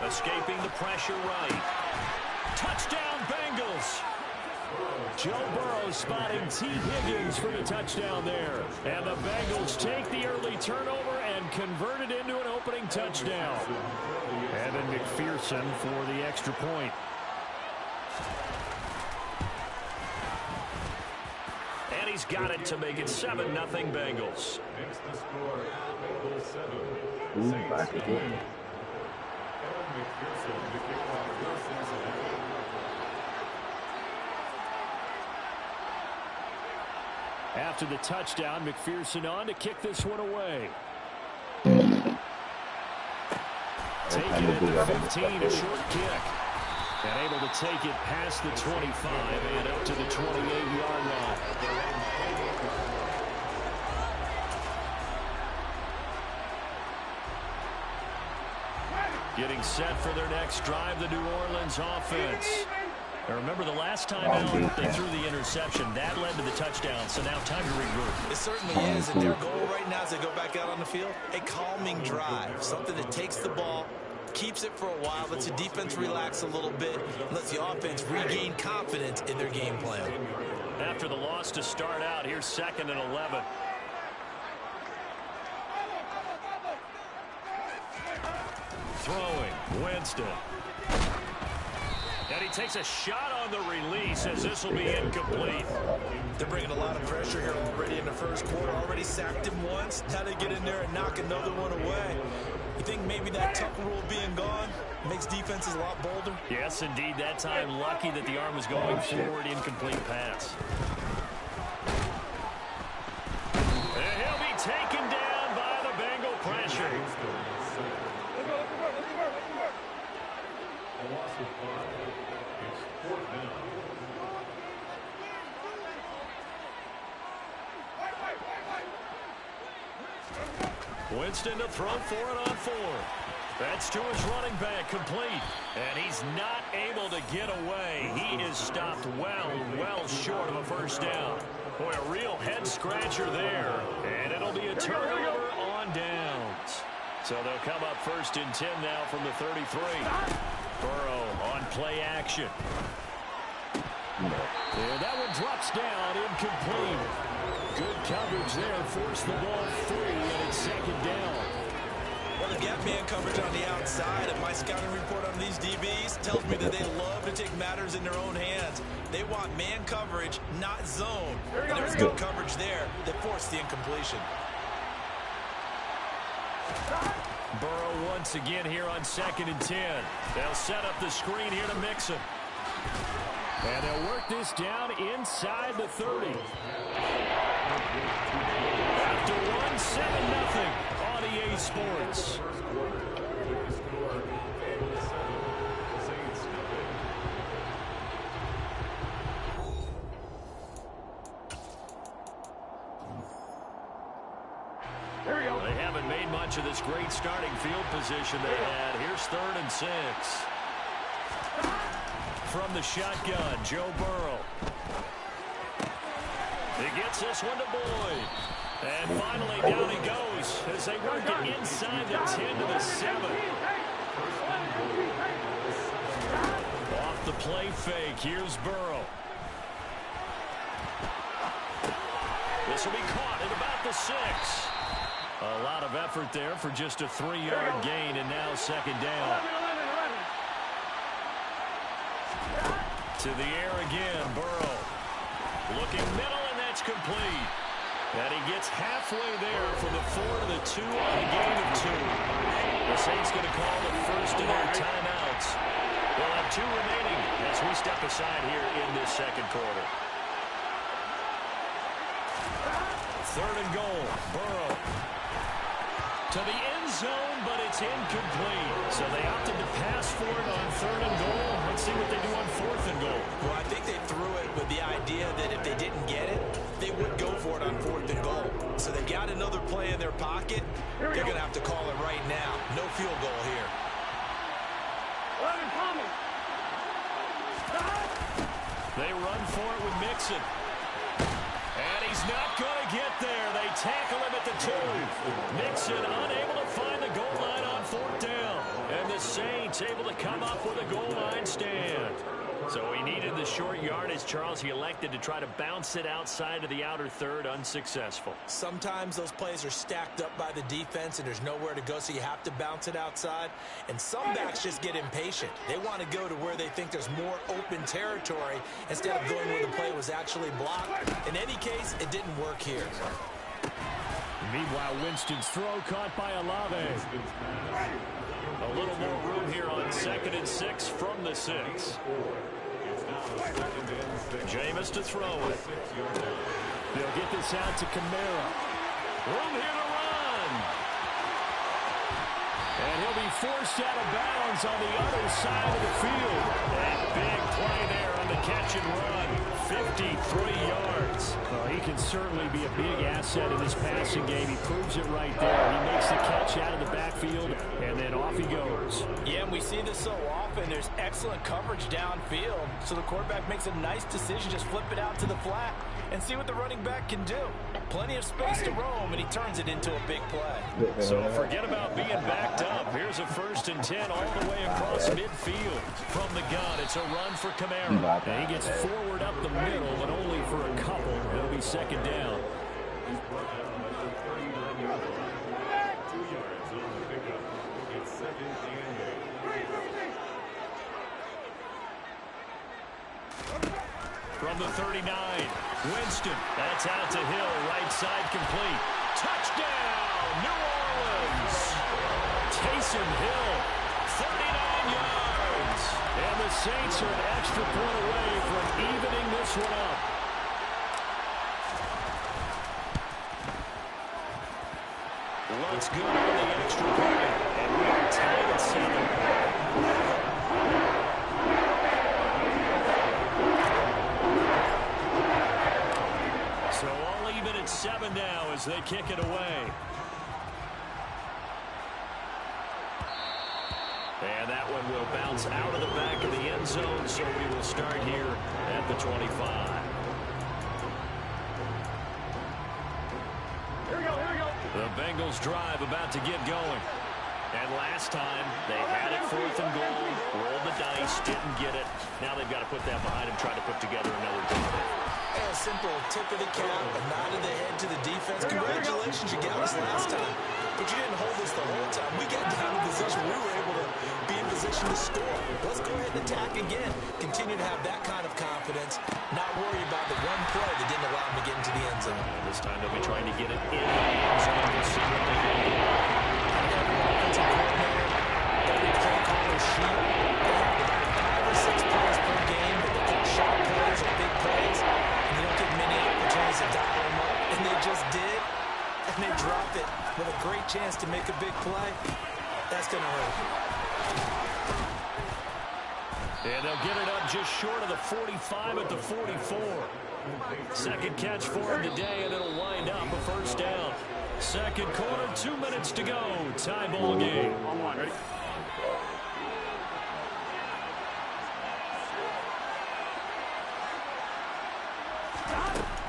Escaping the pressure right. Touchdown Bengals. Joe Burrow spotting T. Higgins for the touchdown there. And the Bengals take the early turnover and convert it into an opening touchdown. Evan McPherson for the extra point. And he's got it to make it 7-0 Bengals. Makes the score Bengals 7. Back again. McPherson to kick off for Cincinnati. After the touchdown, McPherson on to kick this one away. Taking it at the 15, a short kick. And able to take it past the 25 and up to the 28-yard line. Getting set for their next drive, the New Orleans offense. Now remember, the last time out they threw the interception. That led to the touchdown, so now time to regroup. It certainly is, and their goal right now as they go back out on the field, a calming drive, something that takes the ball, keeps it for a while, lets the defense relax a little bit, lets the offense regain confidence in their game plan. After the loss to start out, here's 2nd and 11. Throwing, Winston. And he takes a shot on the release as this will be incomplete. They're bringing a lot of pressure here already in the first quarter. Already sacked him once. Now they get in there and knock another one away. You think maybe that tuck rule being gone makes defenses a lot bolder? Yes, indeed. That time lucky that the arm was going forward. Incomplete pass. And he'll be taken down by the Bengal pressure. Winston to throw for it on 4. That's to his running back, complete. And he's not able to get away. He is stopped well short of a first down. Boy, a real head-scratcher there. And it'll be a turnover on downs. So they'll come up 1st and 10 now from the 33. Burrow on play action. And that one drops down, incomplete. Good coverage there, forced the ball free, and it's 2nd down. Well, the gap man coverage on the outside of my scouting report on these DBs tells me that they love to take matters in their own hands. They want man coverage, not zone. And there's good coverage there that forced the incompletion. Burrow once again here on 2nd and 10. They'll set up the screen here to Mixon. And they'll work this down inside the 30. After one, 7-0 on EA Sports. They haven't made much of this great starting field position they had. Here's 3rd and 6. From the shotgun, Joe Burrow. He gets this one to Boyd. And finally down he goes as they work it inside the 10 to the 7. Off the play fake, here's Burrow. This will be caught at about the 6. A lot of effort there for just a 3-yard gain, and now 2nd down. To the air again, Burrow. Looking middle, and that's complete. And he gets halfway there from the 4 to the 2 on a gain of 2. The Saints going to call the first of their timeouts. They'll have 2 remaining as we step aside here in this 2nd quarter. 3rd and goal, Burrow. To the end zone, but it's incomplete. So they opted to pass for it on 3rd and goal. Let's see what they do on 4th and goal. Well, I think they threw it with the idea that if they didn't get it, they would go for it on 4th and goal. So they've got another play in their pocket. They're going to have to call it right now. No field goal here. They run for it with Mixon. And he's not going to get there. They tackle him at the 2. Mixon unable to find the goal line on 4th down. And the Saints able to come up with a goal line stand. So he needed the short yardage, Charles. He elected to try to bounce it outside of the outer 3rd, unsuccessful. Sometimes those plays are stacked up by the defense and there's nowhere to go, so you have to bounce it outside. And some backs just get impatient. They want to go to where they think there's more open territory instead of going where the play was actually blocked. In any case, it didn't work here. Meanwhile, Winston's throw caught by Olave. A little more room here on 2nd and 6 from the 6. Jameis to throw it. They'll get this out to Kamara. Room here to run. And he'll be forced out of bounds on the other side of the field. And catch and run, 53 yards. Well, he can certainly be a big asset in this passing game. He proves it right there. He makes the catch out of the backfield, and then off he goes. Yeah, and we see this so often. There's excellent coverage downfield, so the quarterback makes a nice decision. Just flip it out to the flat and see what the running back can do. Plenty of space to roam, and he turns it into a big play. So forget about being backed up. Here's a 1st and 10 all the way across midfield. From the gun, it's a run for Kamara. And he gets forward up the middle, but only for a couple. It'll be 2nd down. From the 39, Winston. That's out to Hill, right side complete. Touchdown, New Orleans. Taysom Hill, 39 yards. And the Saints are an extra point away from evening this one up. Looks good on the extra point. And we are tied at 7. So all even at 7 now as they kick it away. And that one will bounce out of the back of the end zone, so we will start here at the 25. Here we go. The Bengals drive about to get going. And last time, they had it 4th and goal, rolled the dice, didn't get it. Now they've got to put that behind them, try to put together another drive. A simple tip of the cap, a nod of the head to the defense. Congratulations, you got us last time. But you didn't hold us the whole time. We got down in position. We were able to be in position to score. Let's go ahead and attack again. Continue to have that kind of confidence. Not worry about the one play that didn't allow them to get into the end zone. This time they'll be trying to get it in the end zone. We'll see what they do. Offensive coordinator, every play caller sheet. They have about 5 or 6 plays per game, but they call short plays or big plays. And they don't get many opportunities to dial them up. And they just did. And they dropped it with a great chance to make a big play. That's going to hurt. And they'll get it up just short of the 45 at the 44. Second catch for him today, and it'll wind up a 1st down. Second quarter, 2 minutes to go. Tie ball game. Ready?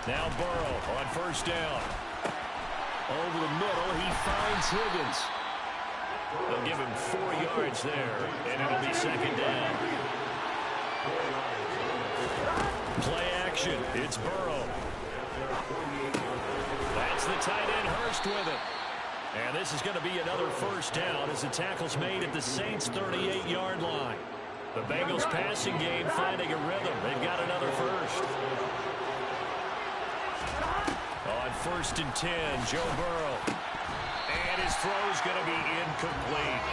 Now Burrow on 1st down. Over the middle, he finds Higgins. They'll give him 4 yards there, and it'll be 2nd down. Play action. It's Burrow. That's the tight end, Hurst, with it. And this is going to be another 1st down as the tackle's made at the Saints' 38-yard line. The Bengals passing game finding a rhythm. They've got another 1st. On 1st and 10, Joe Burrow. And his throw's going to be incomplete.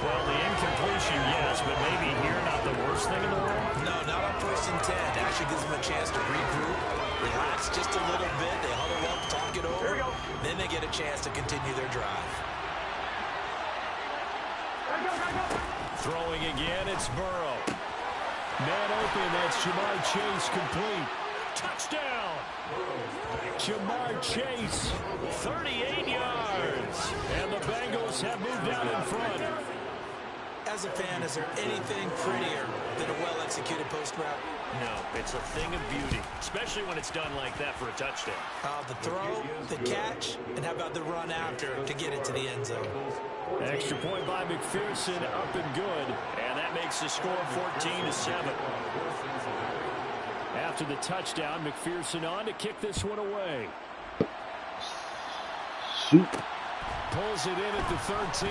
Well, the incompletion, yes, but maybe here not the worst thing in the world? No, not on 1st and 10. It actually gives them a chance to regroup, relax just a little bit. They huddle up, talk it over. Then they get a chance to continue their drive. Throwing again, it's Burrow. Man open, that's Jamar Chase complete. Touchdown! Jamar Chase, 38 yards. And the Bengals have moved out in front. As a fan, is there anything prettier than a well-executed post route? No, it's a thing of beauty, especially when it's done like that for a touchdown. The throw, the catch, and how about the run after to get it to the end zone? Extra point by McPherson, up and good. And that makes the score 14-7. After the touchdown, McPherson on to kick this one away. Shoot. Pulls it in at the 13.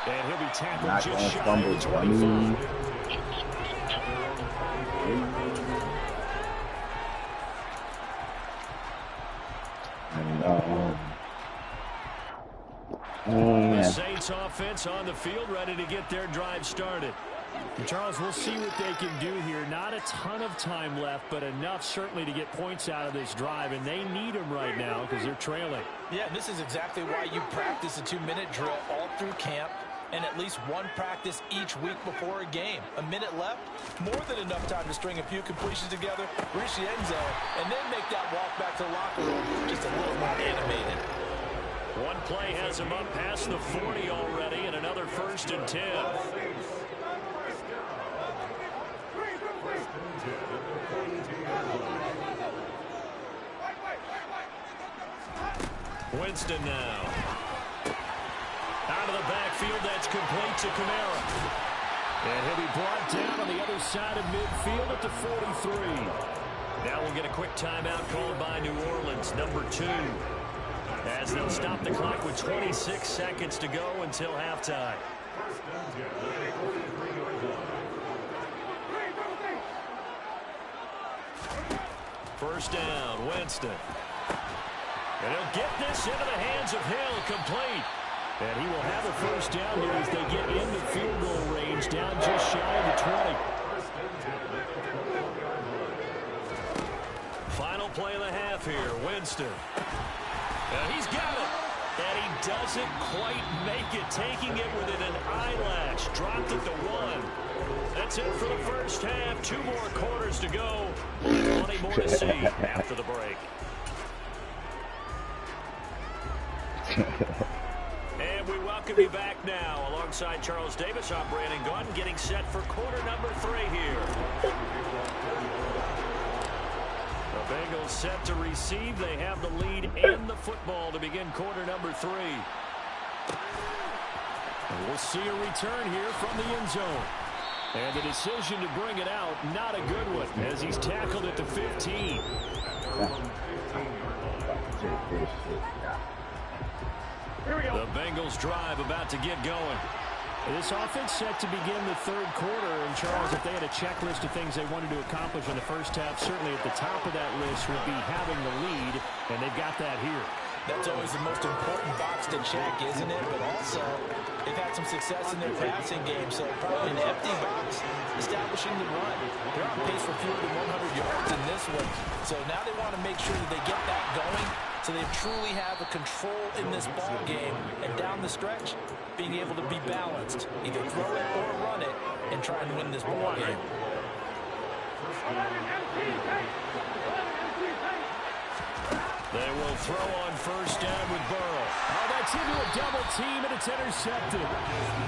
And he'll be tackled Not just shy fumble, of the 25. The Saints offense on the field, ready to get their drive started. And Charles, we'll see what they can do here. Not a ton of time left, but enough certainly to get points out of this drive, and they need them right now because they're trailing. Yeah, this is exactly why you practice a 2-minute drill all through camp. and at least one practice each week before a game. A minute left, more than enough time to string a few completions together, reach the end zone, and then make that walk back to the locker room just a little more animated. One play has him up past the 40 already, and another 1st and 10. Winston now. Out of the backfield, that's complete to Kamara. And he'll be brought down on the other side of midfield at the 43. Now we'll get a quick timeout called by New Orleans, number 2. As they'll stop the clock with 26 seconds to go until halftime. First down, Winston. And he'll get this into the hands of Hill, complete. And he will have a first down here as they get into field goal range, down just shy of the 20. Final play of the half here, Winston. And he's got it. And he doesn't quite make it, taking it within an eyelash. Dropped it to 1. That's it for the first half. 2 more quarters to go. Plenty more to see after the break. And we welcome you back now. Alongside Charles Davis, I'm Brandon Gunn, getting set for quarter number 3 here. The Bengals set to receive. They have the lead and the football to begin quarter number 3. And we'll see a return here from the end zone. And the decision to bring it out, not a good one, as he's tackled at the 15. The Bengals drive about to get going. This offense set to begin the 3rd quarter. And, Charles, if they had a checklist of things they wanted to accomplish in the first half, certainly at the top of that list would be having the lead, and they've got that here. That's always the most important box to check, isn't it? But also, they've had some success in their passing game, so probably an empty box, establishing the run. They're on pace for fewer than 100 yards in this one. So now they want to make sure that they get that going so they truly have a control in this ball game. And down the stretch, being able to be balanced, either throw it or run it, and try and win this ball game. They will throw on first down with Burrow. Oh, that's into a double team, and it's intercepted.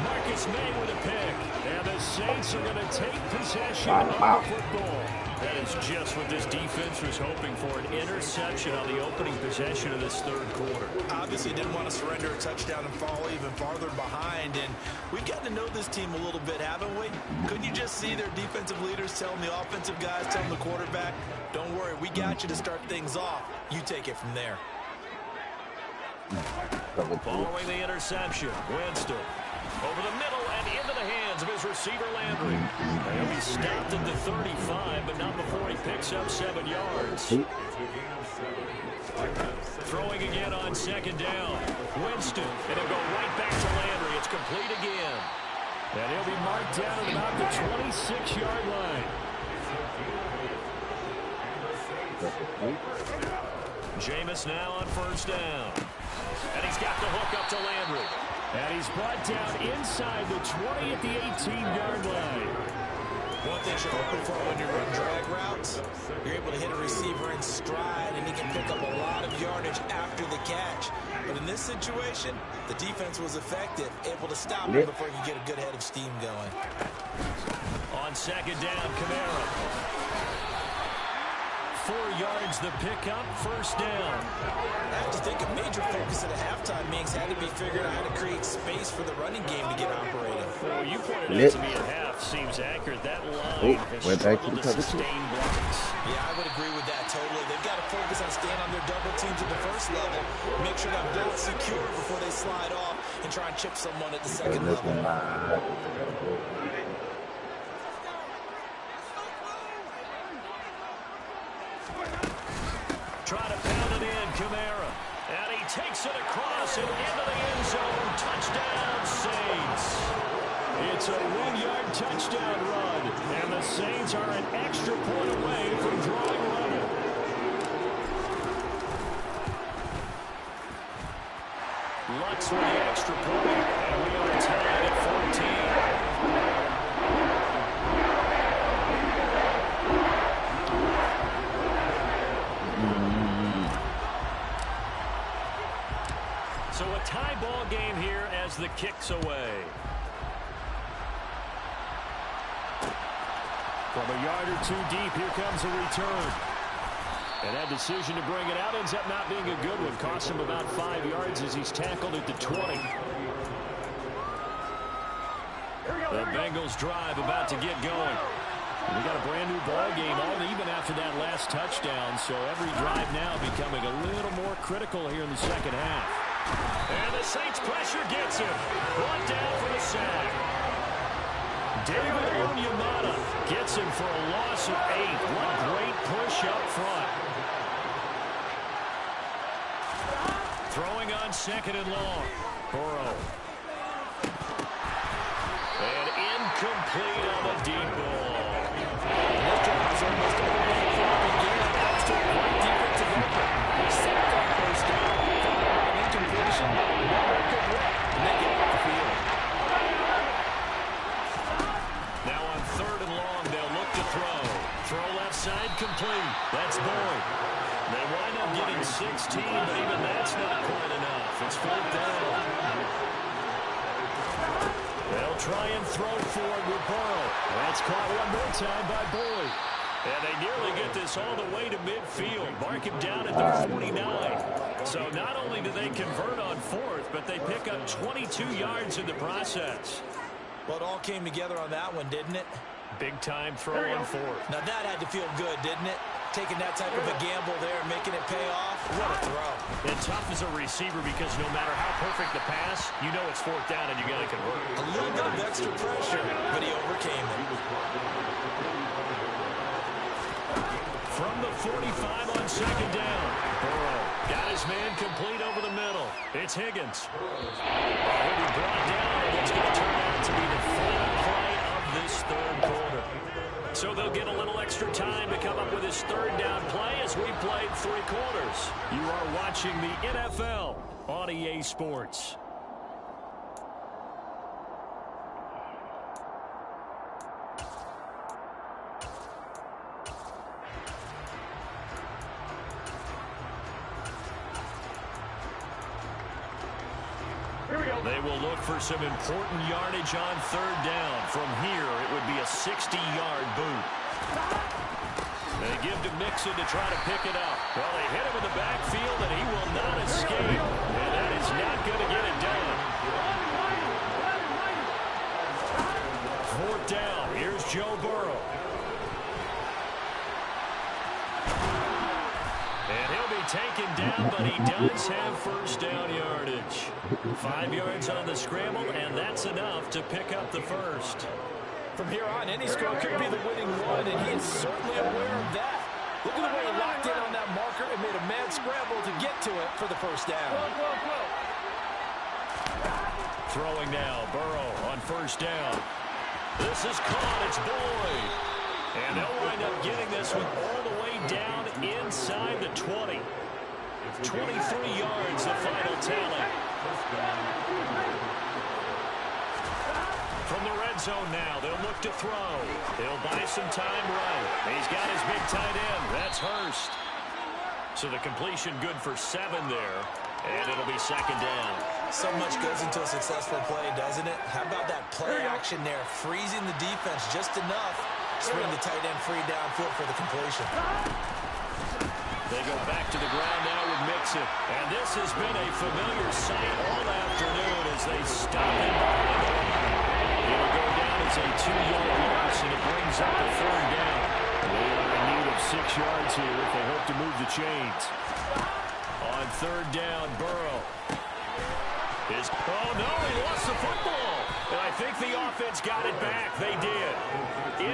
Marcus May with a pick. And the Saints are going to take possession of the football. That is just what this defense was hoping for, an interception on the opening possession of this 3rd quarter. Obviously didn't want to surrender a touchdown and fall even farther behind. And we've gotten to know this team a little bit, haven't we? Couldn't you just see their defensive leaders telling the offensive guys, telling the quarterback, don't worry, we got you to start things off. You take it from there. Following the interception, Winston over the middle and into the hands of his receiver Landry. He'll be stopped at the 35, but not before he picks up 7 yards. Throwing again on 2nd down. Winston, and he'll go right back to Landry. It's complete again. And he'll be marked down at about the 26-yard line. Jameis now on first down. And he's got the hook up to Landry. And he's brought down inside the 20 at the 18-yard line. One thing you're hoping for when you run drag routes, you're able to hit a receiver in stride, and he can pick up a lot of yardage after the catch. But in this situation, the defense was effective, able to stop him before he could get a good head of steam going. On 2nd down, Kamara. 4 yards the pickup, first down. I have to think a major focus at a halftime means had to be figuring out how to create space for the running game to get operating. Well, you pointed out to me at half seems accurate. That line has struggled to sustain blocks. Yeah, I would agree with that totally. They've got to focus on staying on their double teams at the first level, make sure that bolt's secure before they slide off, and try and chip someone at the second level. Trying to pound it in, Kamara. And he takes it across and into the end zone. Touchdown, Saints. It's a 1-yard touchdown run. And the Saints are an extra point away from drawing level. Lutz for the extra point. And we are tied at 14. So a tie ball game here as the kick's away. From a yard or two deep, here comes a return. And that decision to bring it out ends up not being a good one. Cost him about 5 yards as he's tackled at the 20. The Bengals drive about to get going. And we got a brand new ball game all even after that last touchdown. So every drive now becoming a little more critical here in the second half. And the Saints pressure gets him. Brought down for the sack. David Onyemata gets him for a loss of 8. What a great push up front. Throwing on second and long. Burrow. And incomplete on the deep ball. This drive is almost over before it began. Thanks to a great defensive effort. They set that first down. Following an incompletion. Nowhere could work. And they get off the field. Now on third and long, they'll look to throw. Throw left side complete. That's Boyd. They wind up getting 16, but even that's not quite enough. It's fourth down. They'll try and throw forward with Burrow. That's caught one more time by Boyd. And they nearly get this all the way to midfield. Mark him down at the 49. So not only do they convert on fourth, but they pick up 22 yards in the process. Well, it all came together on that one, didn't it? Big time throw on fourth. Now that had to feel good, didn't it? Taking that type of a gamble there and making it pay off. What a throw. And tough as a receiver because no matter how perfect the pass, you know it's fourth down and you got to convert. A little bit of extra pressure, but he overcame it. From the 45 on second down. Burrow got his man complete over the middle. It's Higgins. He'll be brought down, and it's going to turn out to be the final play of this third quarter. So they'll get a little extra time to come up with his third down play as we played 3 quarters. You are watching the NFL on EA Sports. They will look for some important yardage on third down. From here, it would be a 60-yard boot. They give to Mixon to try to pick it up. Well, they hit him in the backfield, and he will not escape. And that is not going to get it done. Fourth down. Here's Joe Burrow. And he'll be taken down, but he does have first down yardage. 5 yards on the scramble, and that's enough to pick up the first. From here on, any score could be the winning one, and he is certainly aware of that. Look at the way he locked in on that marker and made a mad scramble to get to it for the first down. Throwing now, Burrow on first down. This is caught, it's Boyd. And they'll wind up getting this one all the way down inside the 20. 23 yards, the final tally. From the red zone now, they'll look to throw. They'll buy some time right. He's got his big tight end. That's Hurst. So the completion good for 7 there. And it'll be second down. So much goes into a successful play, doesn't it? How about that play action there? Freezing the defense just enough. Swing the tight end free downfield for the completion. They go back to the ground now with Mixon. And this has been a familiar sight all afternoon as they stop him behind the line. It'll go down as a 2-yard loss, and it brings up a third down. They are in need of 6 yards here if they hope to move the chains. On third down, Burrow. Oh, no, he lost the football. And I think the offense got it back. They did.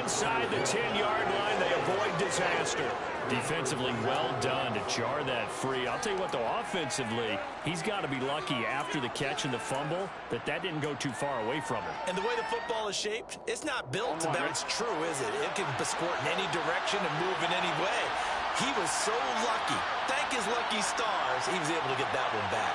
Inside the 10-yard line, they avoid disaster. Defensively, well done to jar that free. I'll tell you what, though, offensively, he's got to be lucky after the catch and the fumble that didn't go too far away from him. And the way the football is shaped, it's not built to bounce true, is it? It can squirt in any direction and move in any way. He was so lucky. Thank his lucky stars, he was able to get that one back.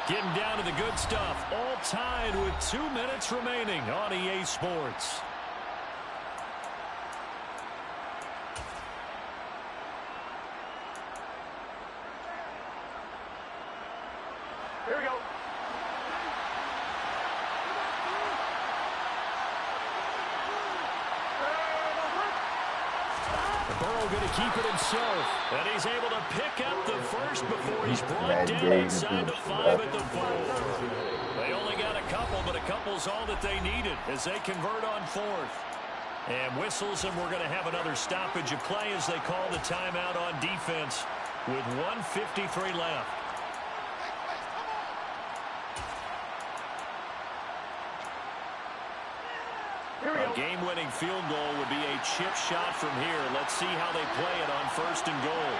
Getting down to the good stuff. All tied with 2 minutes remaining on EA Sports. Here we go. Burrow going to keep it himself. And he's able to pick up the first before he's brought down inside the 5 at the 4. They only got a couple, but a couple's all that they needed as they convert on 4th. And whistles, and we're going to have another stoppage of play as they call the timeout on defense with 1:53 left. A game-winning field goal would be a chip shot from here. Let's see how they play it on 1st and goal.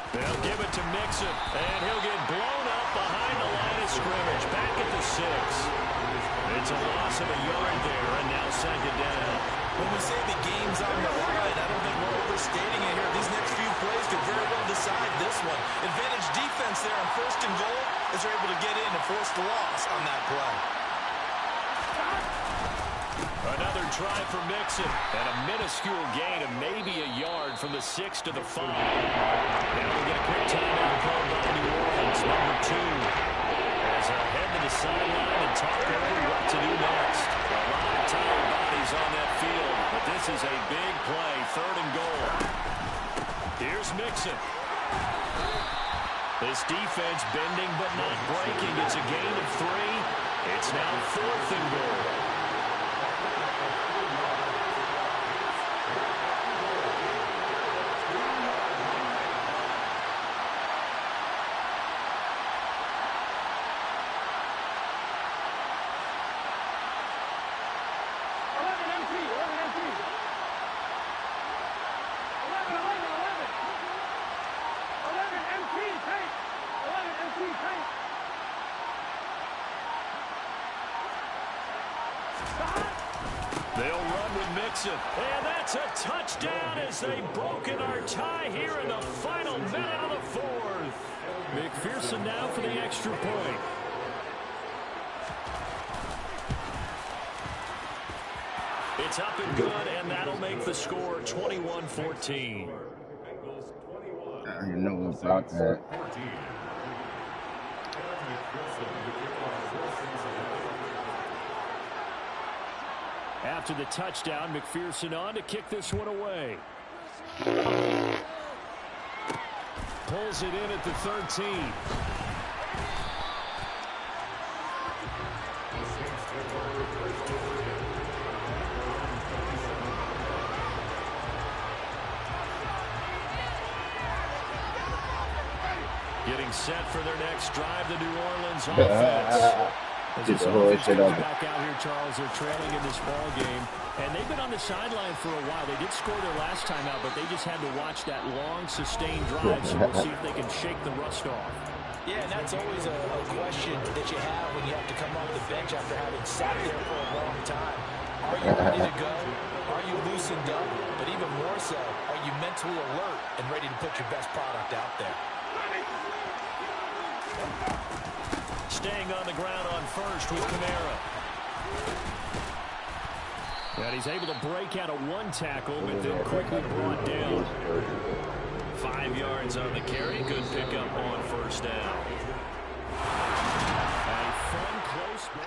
They'll give it to Mixon, and he'll get blown up behind the line of scrimmage. Back at the 6. It's a loss of a yard there, and now 2nd down. When we say the game's on the line, I don't think we're overstating it here. These next few plays could very well decide this one. Advantage defense there on 1st and goal as they're able to get in and force the loss on that play. Another try for Mixon, and a minuscule gain of maybe a yard from the 6 to the 5. Now we'll get a quick timeout called by New Orleans, number 2. As I head to the sideline and talk over what to do next. A lot of tired bodies on that field, but this is a big play, 3rd and goal. Here's Mixon. This defense bending but not breaking. It's a gain of 3. It's now 4th and goal. They'll run with Mixon. And that's a touchdown as they've broken our tie here in the final minute of the 4th. McPherson now for the extra point. It's up and good, and that'll make the score 21-14. I didn't know about that. After the touchdown, McPherson on to kick this one away. Pulls it in at the 13. Getting set for their next drive, the New Orleans offense. As this offense comes back out here, Charles, they're trailing in this ball game, and they've been on the sideline for a while. They did score their last time out, but they just had to watch that long, sustained drive, so we'll see if they can shake the rust off. Yeah, and that's always a question that you have when you have to come off the bench after having sat there for a long time. Are you ready to go? Are you loosened up? But even more so, are you mentally alert and ready to put your best product out there? Staying on the ground on 1st with Kamara. And he's able to break out of one tackle, but then quickly brought down. 5 yards on the carry. Good pickup on 1st down. A fun, close ball.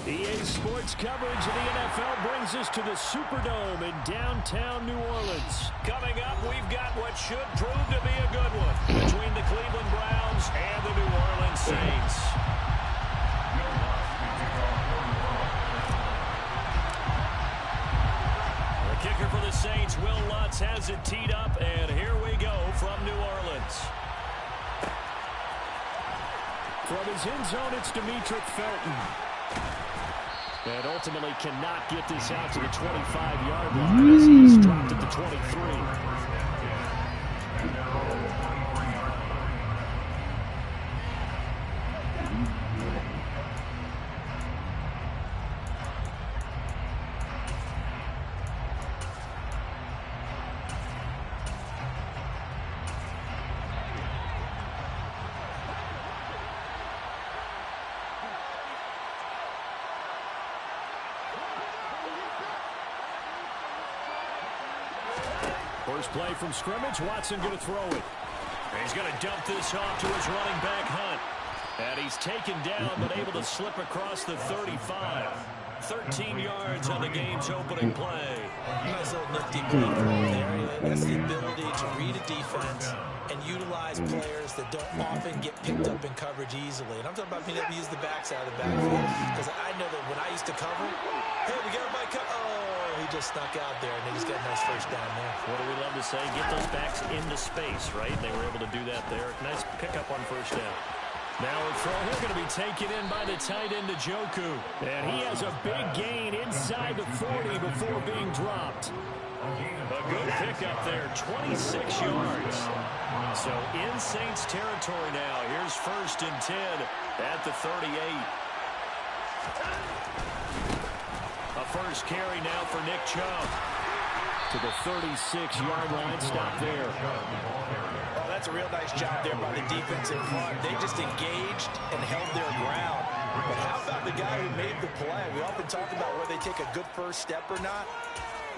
EA Sports coverage of the NFL brings us to the Superdome in downtown New Orleans. Coming up, we've got what should prove to be a good one between the Cleveland Browns and the New Orleans Saints. The kicker for the Saints, Will Lutz, has it teed up, and here we go from New Orleans. From his end zone, it's Demetric Felton. And ultimately cannot get this out to the 25-yard line as he's dropped at the 23. First play from scrimmage, Watson going to throw it. And he's going to dump this off to his running back, Hunt. And he's taken down, but able to slip across the 35. 13 yards on the game's opening play. Nice little nifty play there. That's the ability to read a defense and utilize players that don't often get picked up in coverage easily. And I'm talking about being able to use the backside of the backfield. Because I know that when I used to cover, hey, we got everybody he just snuck out there, and they just got a nice first down there. What do we love to say? Get those backs into space, right? They were able to do that there. Nice pickup on first down. Now a throw here going to be taken in by the tight end, Njoku. And he has a big gain inside the 40 before being dropped. A good pickup there, 26 yards. So in Saints territory now. Here's 1st and 10 at the 38. A first carry now for Nick Chubb. To the 36-yard line, stop there. Oh, that's a real nice job there by the defense in front. They just engaged and held their ground. But how about the guy who made the play? We often talk about whether they take a good first step or not.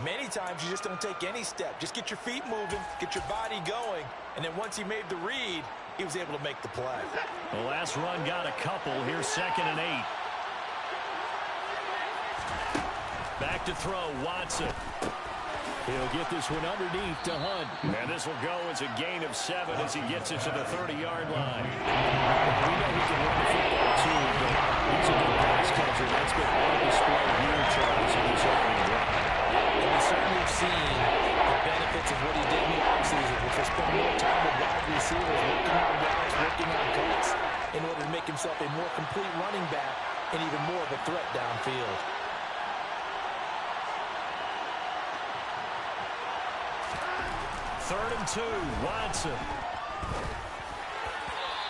Many times you just don't take any step. Just get your feet moving, get your body going, and then once he made the read, he was able to make the play. The last run got a couple. Here's 2nd and 8. Back to throw, Watson. He'll get this one underneath to Hunt. And this will go as a gain of 7 as he gets it to the 30-yard line. We know he can run the football too, but he's a good pass catcher. That's been on display here, Charles, in this opening drive. And we certainly have seen the benefits of what he did in the offseason, which was spend more time with wide receivers, working on routes, working on cuts, in order to make himself a more complete running back and even more of a threat downfield. 3rd and 2, Watson.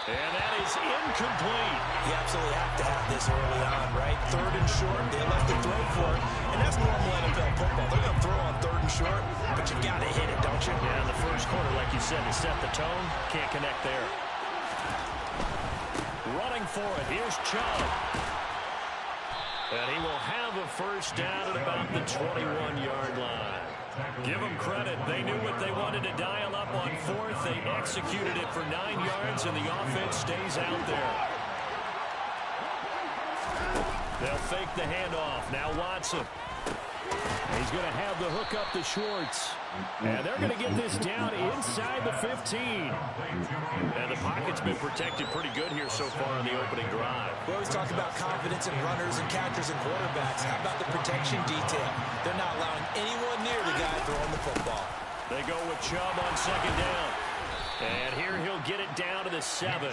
And that is incomplete. You absolutely have to have this early on, right? 3rd and short, they left the throw for it. And that's normal NFL football. They're going to throw on 3rd and short, but you got to hit it, don't you? Yeah, in the first quarter, like you said, to set the tone, can't connect there. Running for it, here's Chubb. And he will have a first down at about the 21-yard line. Give them credit. They knew what they wanted to dial up on 4th. They executed it for 9 yards, and the offense stays out there. They'll fake the handoff. Now Watson. He's going to have the hook up to Schwartz. And they're going to get this down inside the 15. And the pocket's been protected pretty good here so far on the opening drive. We always talk about confidence in runners and catchers and quarterbacks. How about the protection detail? They're not allowing anyone near the guy throwing the football. They go with Chubb on 2nd down. And here he'll get it down to the 7.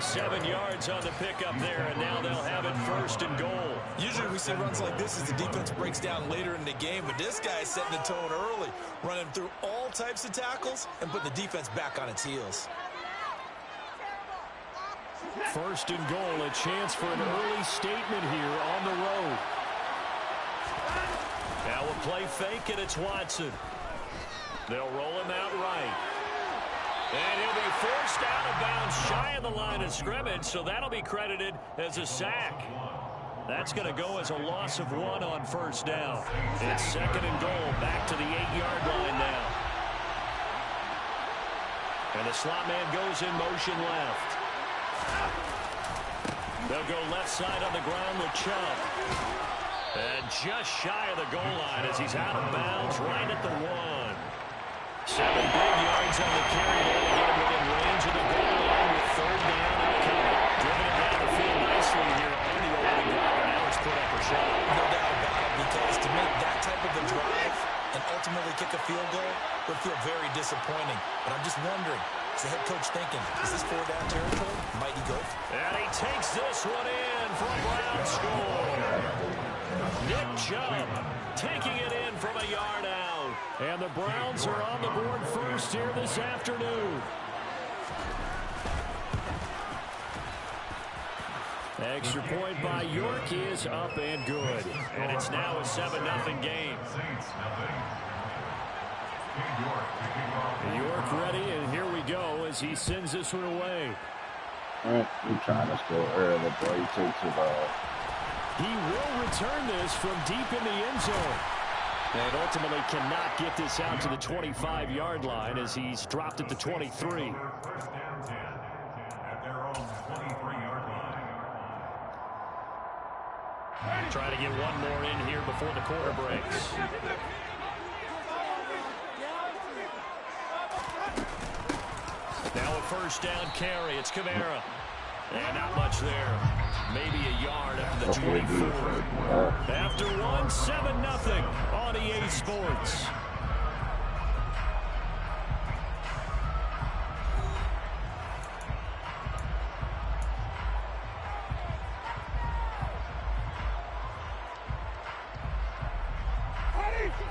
7 yards on the pickup there, and now they'll have it 1st and goal. Usually we see runs like this as the defense breaks down later in the game, but this guy is setting the tone early, running through all types of tackles and putting the defense back on its heels. 1st and goal, a chance for an early statement here on the road. Now a play fake, and it's Watson. They'll roll him out right. And he'll be forced out of bounds shy of the line of scrimmage, so that'll be credited as a sack. That's going to go as a loss of 1 on 1st down. It's 2nd and goal, back to the 8-yard line now. And the slot man goes in motion left. They'll They'll go left side on the ground with Chubb. And just shy of the goal line as he's out of bounds right at the 1. 7 big yards on the carry there to get him within range of the goal line with 3rd down and coming. Driven it down the field nicely here on the opening drive, and now it's put up a shot. No doubt about it, because to make that type of a drive and ultimately kick a field goal would feel very disappointing. But I'm just wondering, is the head coach thinking, is this 4-down territory? Might he go? And he takes this one in for a Brown score. Nick Chubb taking it in from a yard out. And the Browns are on the board first here this afternoon. Extra point by York is up and good. And it's now a 7-0 game. York ready, and here we go as he sends this one away. We're trying to score early, but he takes it off. He will return this from deep in the end zone. And ultimately cannot get this out to the 25-yard line as he's dropped at the 23. First down 10 at their own 23-yard line. Trying to get one more in here before the quarter breaks. Now a first down carry. It's Kamara. And not much there. Maybe a yard after the 24. After 1, 7-0 on EA Sports.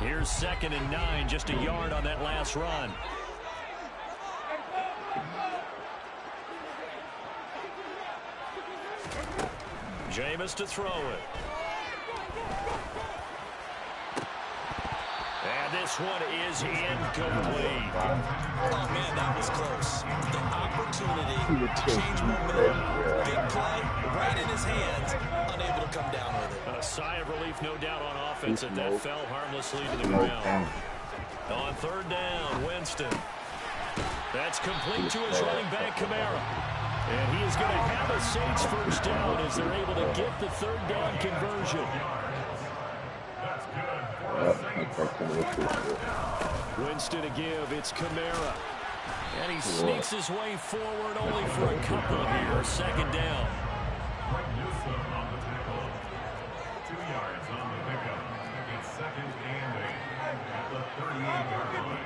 Here's 2nd and 9, just a yard on that last run. Jameis to throw it. And this one is incomplete. Oh, man, that was close. The opportunity to change momentum. Big play right in his hands. Unable to come down with it. A sigh of relief, no doubt, on offense that fell harmlessly to the ground. On 3rd down, Winston. That's complete to his running back, Kamara. And he is going to have a Saints first down as they're able to get the 3rd down conversion. Winston to give. It's Kamara. And he sneaks his way forward only for a couple here. 2nd down. On the tackle. 2 yards on the pickup. It's 2nd and 8 at the 38-yard line.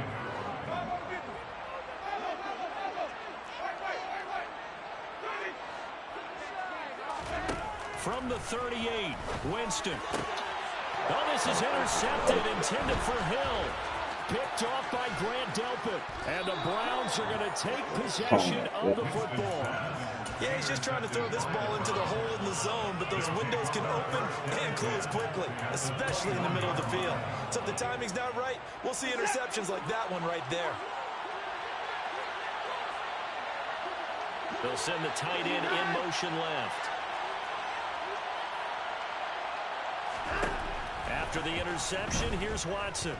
From the 38, Winston. Oh, this is intercepted, intended for Hill. Picked off by Grant Delpit. And the Browns are going to take possession of the football. Yeah, he's just trying to throw this ball into the hole in the zone, but those windows can open and close quickly, especially in the middle of the field. So if the timing's not right, we'll see interceptions like that one right there. They'll send the tight end in motion left. After the interception, here's Watson.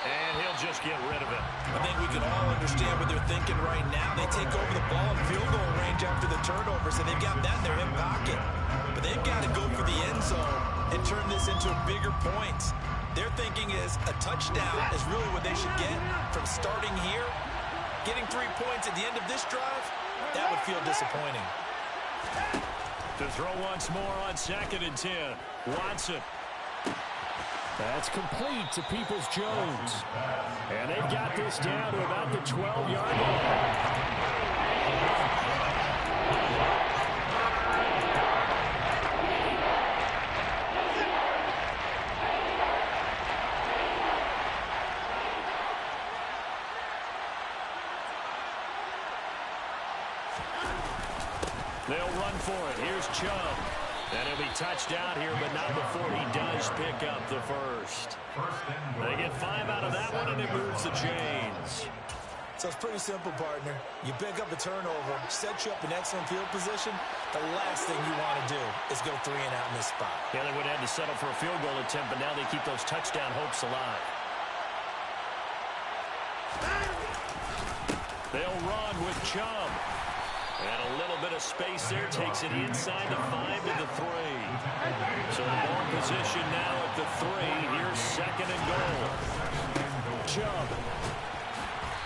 And he'll just get rid of it. I think we can all understand what they're thinking right now. They take over the ball in field goal range after the turnover, so they've got that in their hip pocket. But they've got to go for the end zone and turn this into bigger points. Their thinking is a touchdown is really what they should get from starting here. Getting 3 points at the end of this drive, that would feel disappointing. To throw once more on 2nd and 10. Watson. That's complete to Peoples-Jones. And they've got this down to about the 12-yard line. They'll run for it. Here's Chubb. And he'll be touched out here, but not before he does pick up the first. They get 5 out of that one, and it moves the chains. So it's pretty simple, partner. You pick up a turnover, set you up in excellent field position. The last thing you want to do is go 3 and out in this spot. Yeah, they would have to settle for a field goal attempt, but now they keep those touchdown hopes alive. They'll run with Chubb. And a little bit of space there. Takes it inside the 5 to the 3. So the ball position now at the 3. Here's second and goal. Chubb.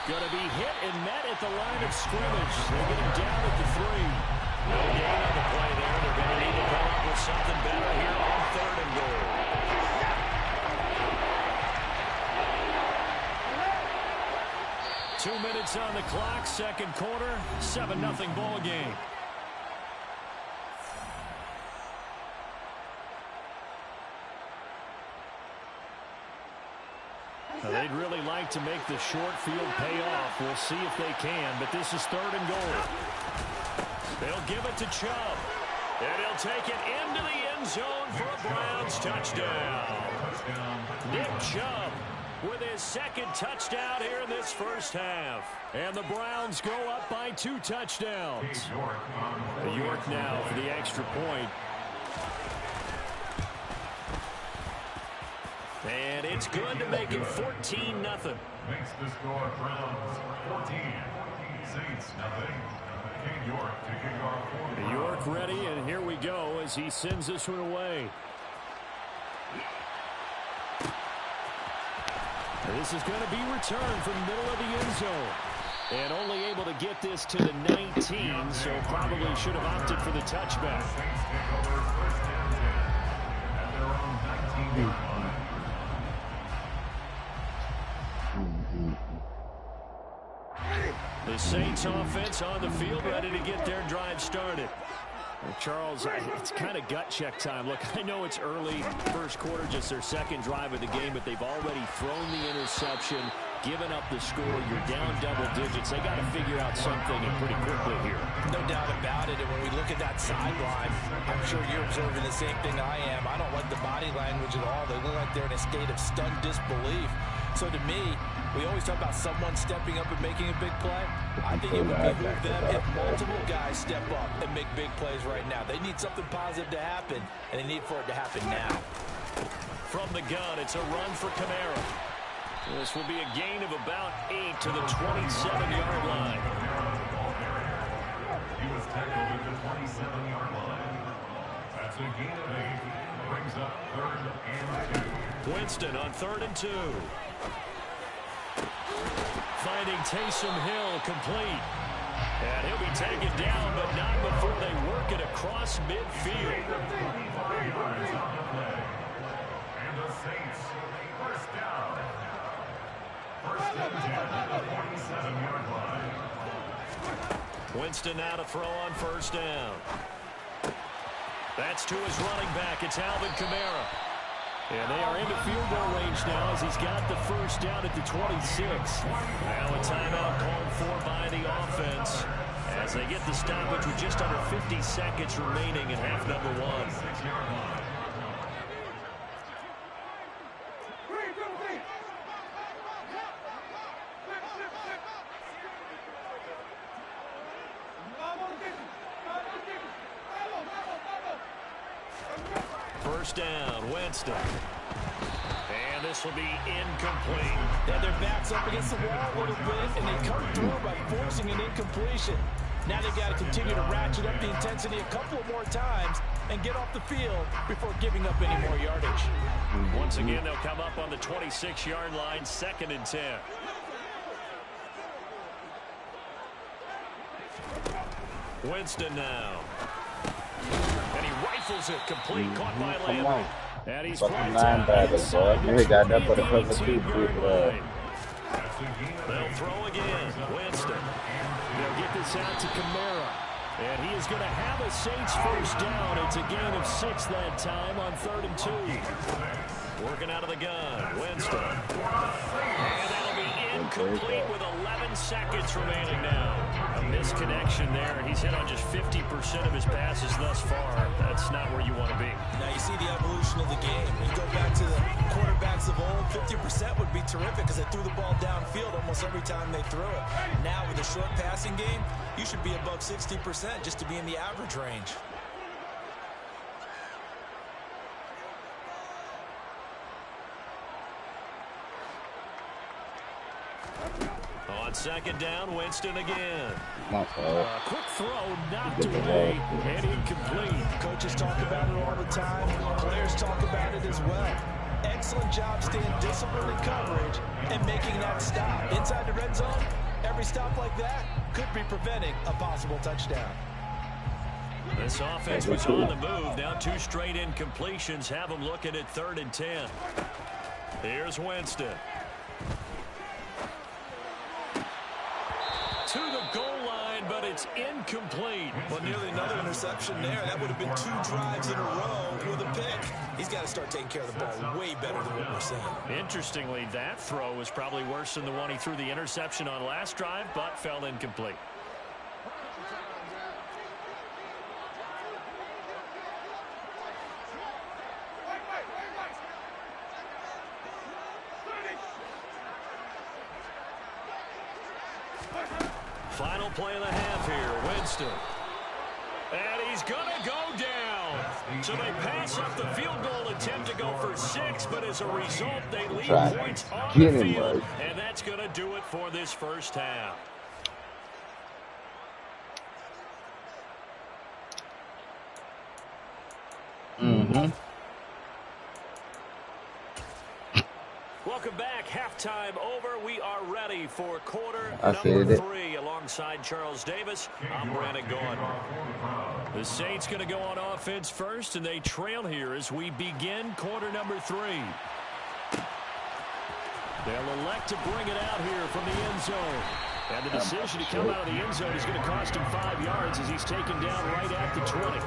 Going to be hit and met at the line of scrimmage. They get him down at the 3. No gain on the play there. They're going to need to come up with something better here on third and goal. Two minutes on the clock, second quarter, 7-0 ball game. Now they'd really like to make the short field pay off. We'll see if they can, but this is third and goal. They'll give it to Chubb, and he'll take it into the end zone for a Browns touchdown. Nick Chubb with his second touchdown here in this first half. And the Browns go up by 2 touchdowns. York now for the extra point. And it's good to make it 14-0. Makes the score Browns 14. Saints nothing. York to kick off. York ready, and here we go as he sends this one away. This is going to be returned from the middle of the end zone. And only able to get this to the 19, so probably should have opted for the touchback. The Saints offense on the field, ready to get their drive started. Well, Charles, it's kind of gut check time. Look, I know it's early, first quarter, just their second drive of the game, but they've already thrown the interception, given up the score. You're down double digits. They got to figure out something, and pretty quickly here. No doubt about it. And when we look at that sideline, I'm sure you're observing the same thing I am. I don't like the body language at all. They look like they're in a state of stunned disbelief. So to me, we always talk about someone stepping up and making a big play. I think it would behoove them if multiple guys step up and make big plays right now. They need something positive to happen, and they need for it to happen now. From the gun, it's a run for Kamara. This will be a gain of about 8 to the 27-yard line. He was tackled at the 27-yard line. That's a gain of 8. Brings up third and 2. Winston on 3rd and 2. Finding Taysom Hill complete. And he'll be taken down, but not before they work it across midfield. And the Saints, first down. First and 10 at the 47-yard line. Winston now to throw on first down. That's to his running back. It's Alvin Kamara. And they are into field goal range now as he's got the first down at the 26. Now a timeout called for by the offense as they get the stoppage with just under 50 seconds remaining in half number 1. First down, Winston. And this will be incomplete. Yeah, their back's up against the wall a little bit, and they come through by forcing an incompletion. Now they've got to continue to ratchet up the intensity a couple more times and get off the field before giving up any more yardage. Once again, they'll come up on the 26-yard line, 2nd and 10. Winston now. And he rifles it complete, caught by Landry. And he's fucking linebackers, boy. You got that for the cover too, dude. They'll throw again. Winston. They'll get this out to Kamara. And he is going to have a Saints first down. It's a gain of 6 that time on 3rd and 2. Working out of the gun. Winston. And that'll be incomplete with 11 seconds remaining now. A misconnection there. He's hit on just 50% of his passes thus far. That's not where you want to be. Now you see the evolution of the game. You go back to the quarterbacks of old, 50% would be terrific because they threw the ball downfield almost every time they threw it. Now with a short passing game, you should be above 60% just to be in the average range. On second down, Winston again. My fault. Quick throw knocked away and incomplete. Coaches talk about it all the time. Players talk about it as well. Excellent job staying disciplined in coverage and making that stop. Inside the red zone, every stop like that could be preventing a possible touchdown. This offense was on the move. Now 2 straight incompletions have them looking at 3rd and 10. Here's Winston. To the goal line, but it's incomplete. Well, nearly another interception there. That would have been 2 drives in a row with a pick. He's got to start taking care of the ball way better than what we're seeing. Interestingly, that throw was probably worse than the one he threw the interception on last drive, but fell incomplete. Final play of the half here, Winston. And he's going to go down. So they pass up the field goal attempt to go for 6, but as a result, they leave points on the field. And that's going to do it for this first half. Welcome back. Halftime over. We are ready for quarter number 3 alongside Charles Davis. I'm Brandon Gordon. The Saints going to go on offense first, and they trail here as we begin quarter number 3. They'll elect to bring it out here from the end zone. And the decision to come out of the end zone is going to cost him 5 yards as he's taken down right at the 20.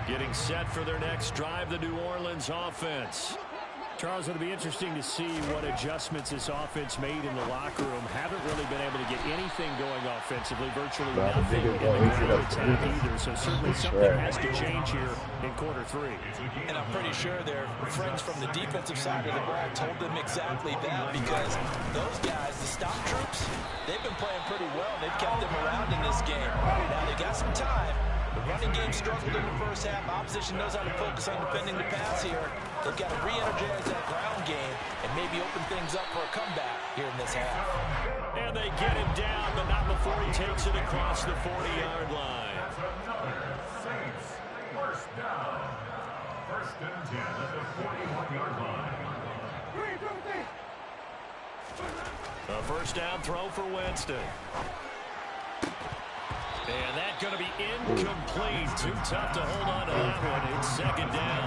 Getting set for their next drive, the New Orleans offense. Charles, it'll be interesting to see what adjustments this offense made in the locker room. Haven't really been able to get anything going offensively, virtually nothing in the ground attack either. So certainly something has to change here in quarter 3. And I'm pretty sure their friends from the defensive side of the ball told them exactly that, because those guys, the stop troops, they've been playing pretty well. They've kept them around in this game. Now they got some time. The running game struggled in the first half. Opposition knows how to focus on defending the pass here. They've got to re-energize that ground game and maybe open things up for a comeback here in this half. And they get him down, but not before he takes it across the 40-yard line. Saints, first down. 1st and 10 at the 41-yard line. A first down throw for Winston. And that's going to be incomplete. Too tough to hold on to that one. It's 2nd down.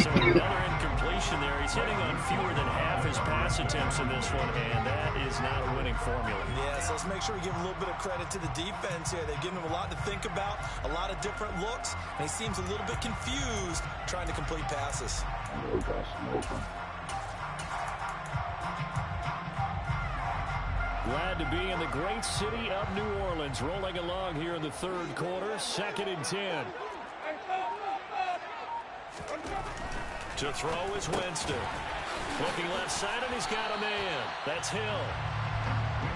So another incompletion there. He's hitting on fewer than half his pass attempts in this one, and that is not a winning formula. Yeah, so let's make sure we give a little bit of credit to the defense here. They've given him a lot to think about, a lot of different looks, and he seems a little bit confused trying to complete passes. Glad to be in the great city of New Orleans, rolling along here in the 3rd quarter, 2nd and 10. To throw is Winston. Looking left side, and he's got a man. That's Hill.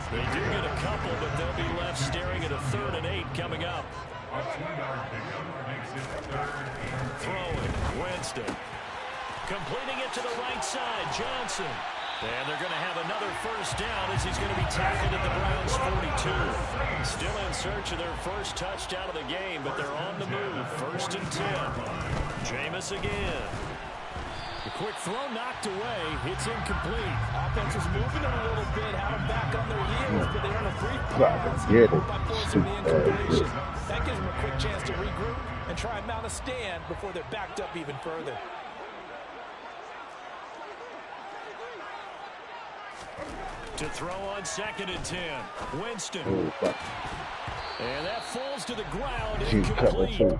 They do get a couple, but they'll be left staring at a 3rd and 8 coming up. A 2-yard pickup makes it 3rd and 8. Throwing, Winston. Completing it to the right side, Johnson. And they're going to have another first down as he's going to be tackled at the Browns' 42. Still in search of their first touchdown of the game, but they're on the move. 1st and 10. Jameis again. The quick throw knocked away. It's incomplete. Offense was moving them a little bit, had them back on their heels, but they're in a brief pause by forcing the incompletion. That gives them a quick chance to regroup and try and mount a stand before they're backed up even further. To throw on 2nd and 10. Winston. And that falls to the ground. She's cover Incomplete. too.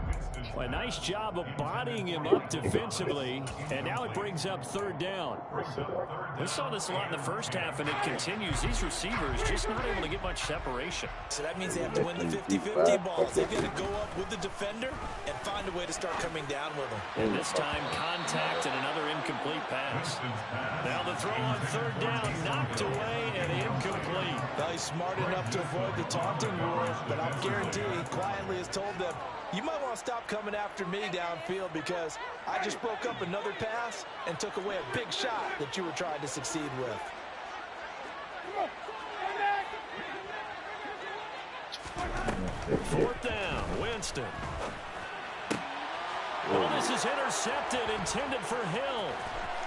A nice job of bodying him up defensively. And now it brings up third down. We saw this a lot in the first half, and it continues. These receivers just not able to get much separation. So that means they have to win the 50-50 balls. They've got to go up with the defender and find a way to start coming down with them. And this time, contact and another incomplete pass. Now the throw on third down, knocked away and incomplete. Well, he's smart enough to avoid the taunting rule, but I'll guarantee he quietly has told them, you might want to stop coming after me downfield because I just broke up another pass and took away a big shot that you were trying to succeed with. Fourth down, Winston. Well, this is intercepted, intended for Hill.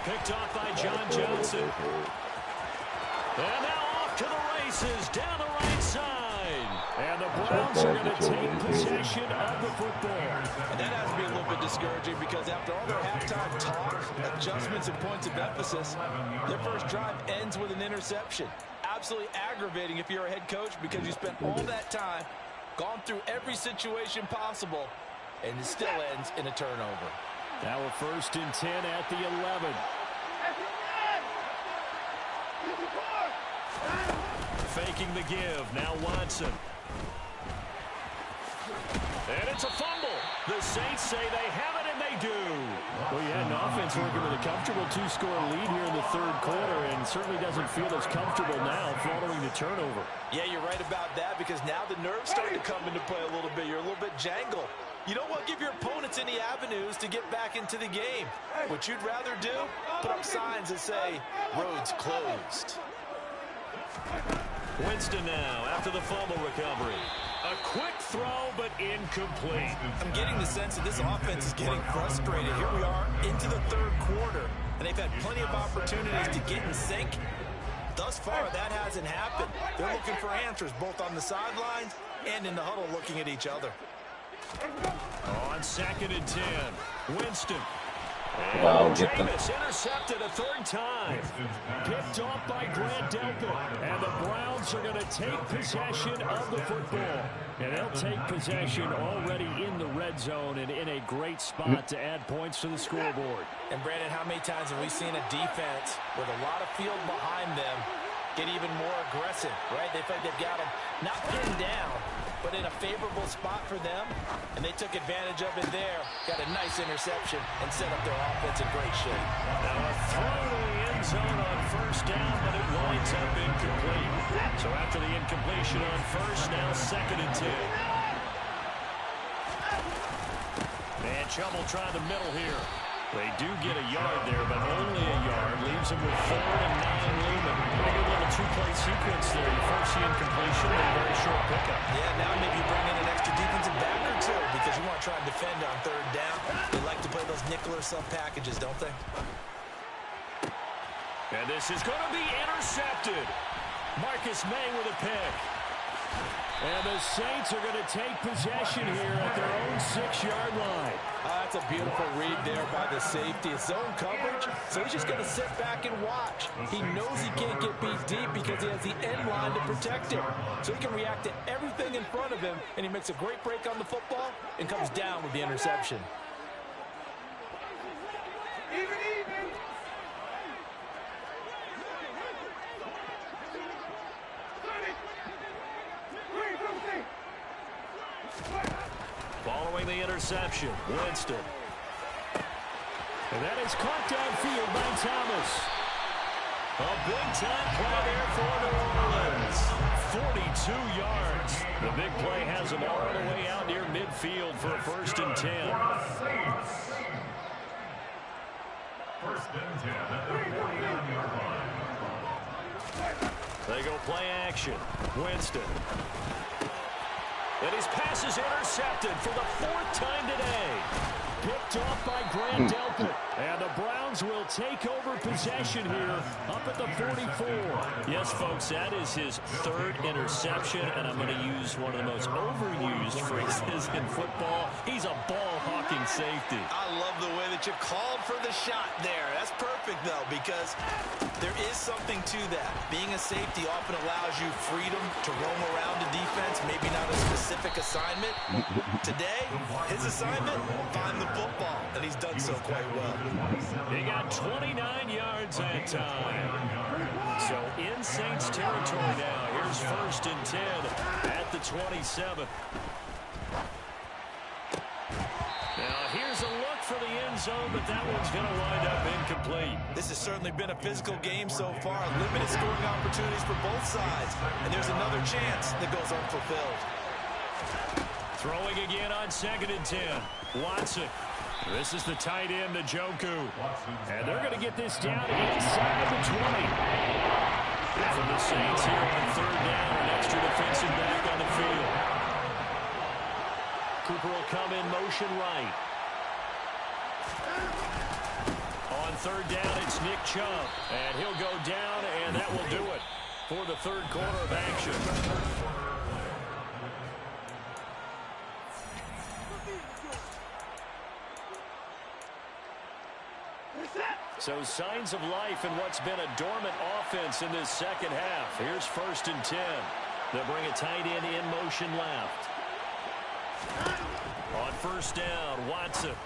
Picked off by John Johnson. And now off to the races, down the right side. And the Browns are going to take possession of the football. And that has to be a little bit discouraging because after all their halftime talk, adjustments and points of emphasis, their first drive ends with an interception. Absolutely aggravating if you're a head coach because you spent all that time, gone through every situation possible, and it still ends in a turnover. Now a 1st and 10 at the 11. Faking the give. Now Watson. And it's a fumble. The Saints say they have it, and they do. Well, you had an offense working with a comfortable 2-score lead here in the third quarter, and certainly doesn't feel as comfortable now following the turnover. Yeah, you're right about that because now the nerves starting to come into play a little bit. You're a little bit jangled. You don't want to give your opponents any avenues to get back into the game. What you'd rather do, put up signs that say, roads closed. Winston now after the fumble recovery. A quick throw, but incomplete. I'm getting the sense that this offense is getting frustrated. Here we are into the third quarter, and they've had plenty of opportunities to get in sync. Thus far, that hasn't happened. They're looking for answers both on the sidelines and in the huddle looking at each other. On 2nd and 10, Winston. Wow, get them. Jameis intercepted a third time. Picked off by Grant Delpit. And the Browns are going to take possession of the football. And they'll take possession already in the red zone and in a great spot to add points to the scoreboard. And Brandon, how many times have we seen a defense with a lot of field behind them get even more aggressive, right? They feel like they've got them not pinned down, but in a favorable spot for them, and they took advantage of it there, got a nice interception, and set up their offense in great shape. Now a throw to the end zone on 1st down, but it winds up incomplete. So after the incompletion on 1st, now 2nd and 10. And trouble trying the middle here. They do get a yard there, but only a yard. Leaves them with 4th and 9 Lehman. Pretty good little 2-play sequence there. You first the incompletion and a very short pickup. Yeah, now maybe you bring in an extra defensive back or two because you want to try and defend on 3rd down. They like to play those nickel or sub packages, don't they? And this is going to be intercepted. Marcus May with a pick. And the Saints are going to take possession here at their own 6-yard line. That's a beautiful read there by the safety. It's zone coverage, so he's just going to sit back and watch. He knows he can't get beat deep because he has the end line to protect him. So he can react to everything in front of him, and he makes a great break on the football and comes down with the interception. Following the interception, Winston. And that is caught downfield by Thomas. A big-time play there for New Orleans. 42 yards. The big play has him all the way out near midfield for a 1st and 10. 1st and 10 at the 49-yard line. They go play action. Winston. And his pass is intercepted for the 4th time today. Picked off by Grant Delpit. And the Browns will take over possession here up at the 44. Yes, folks, that is his 3rd interception, and I'm going to use one of the most overused phrases in football. He's a ball-hawking safety. I love the way that you called for the shot there. That's perfect, though, because there is something to that. Being a safety often allows you freedom to roam around the defense, maybe not a specific specific assignment. Today, his assignment, find the football, and he's done so quite well. He got 29 yards that time. So in Saints territory now. Here's 1st and 10 at the 27. Now here's a look for the end zone, but that one's going to wind up incomplete. This has certainly been a physical game so far. Limited scoring opportunities for both sides. And there's another chance that goes unfulfilled. Throwing again on 2nd and 10. Watson. This is the tight end, Njoku. And they're going to get this down inside the 20. For the Saints here on 3rd down, an extra defensive back on the field. Cooper will come in motion right. On 3rd down, it's Nick Chubb. And he'll go down, and that will do it for the 3rd quarter of action. So signs of life in what's been a dormant offense in this 2nd half. Here's 1st and 10. They'll bring a tight end in motion left. On 1st down, Watson.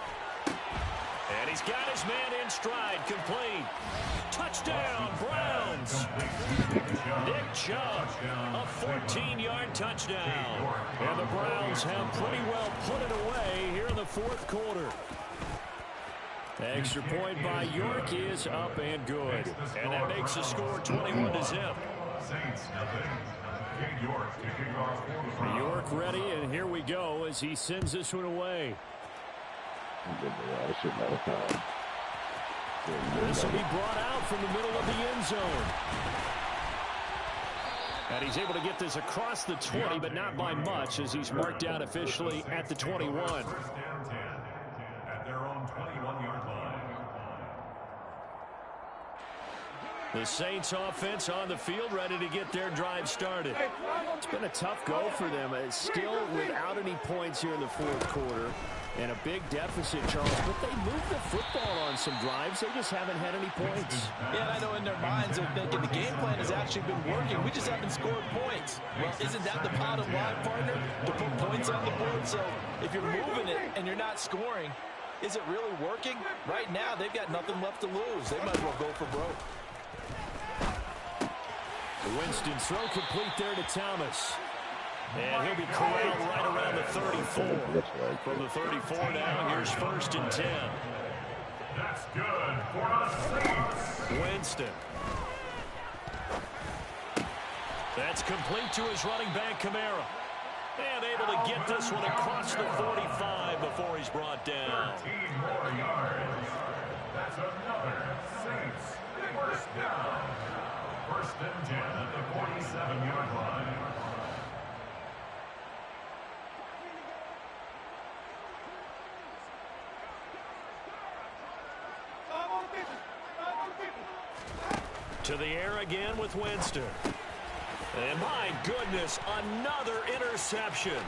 And he's got his man in stride, complete. Touchdown, Browns. Nick Chubb, a 14-yard touchdown. And the Browns have pretty well put it away here in the 4th quarter. Extra point by York is up and good. And that makes the score 21-0. York ready, and here we go as he sends this one away. This will be brought out from the middle of the end zone. And he's able to get this across the 20, but not by much, as he's marked out officially at the 21. The Saints offense on the field, ready to get their drive started. It's been a tough go for them. It's still without any points here in the 4th quarter. And a big deficit, Charles. But they moved the football on some drives. They just haven't had any points. Yeah, and I know in their minds they're thinking the game plan has actually been working. We just haven't scored points. Well, isn't that the bottom line, partner? To put points on the board. So if you're moving it and you're not scoring, is it really working? Right now, they've got nothing left to lose. They might as well go for broke. Winston's throw complete there to Thomas. And he'll be corralled right around the 34. From the 34 now, here's 1st and 10. That's good for the Saints. Winston. That's complete to his running back, Kamara. And able to get this one across the 45 before he's brought down. 13 more yards. That's another Saints first down. 1st and 10 at the 47-yard line. To the air again with Winston. And my goodness, another interception.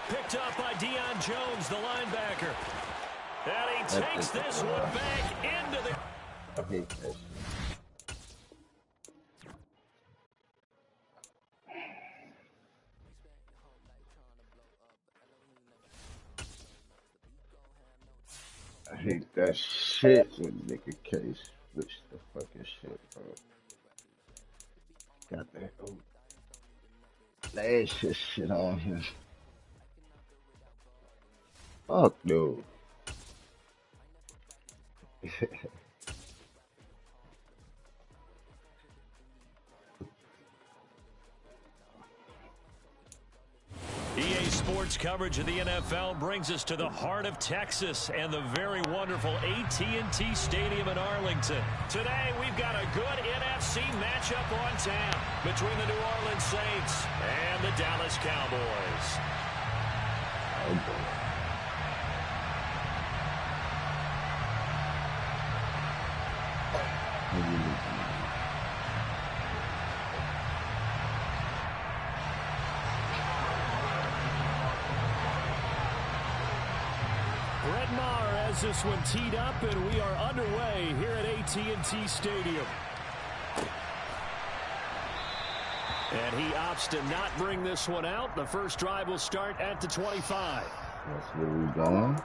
Picked up by Deion Jones, the linebacker. And he takes this one back into the... I hate this. I hate that shit when nigga case switch the fucking shit, bro. Got that last shit on him. Fuck no. EA Sports coverage of the NFL brings us to the heart of Texas and the very wonderful AT&T Stadium in Arlington. Today, we've got a good NFC matchup on tap between the New Orleans Saints and the Dallas Cowboys. Oh boy. Brett Maher has this one teed up, and we are underway here at AT&T Stadium. And he opts to not bring this one out. The first drive will start at the 25. That's where we going.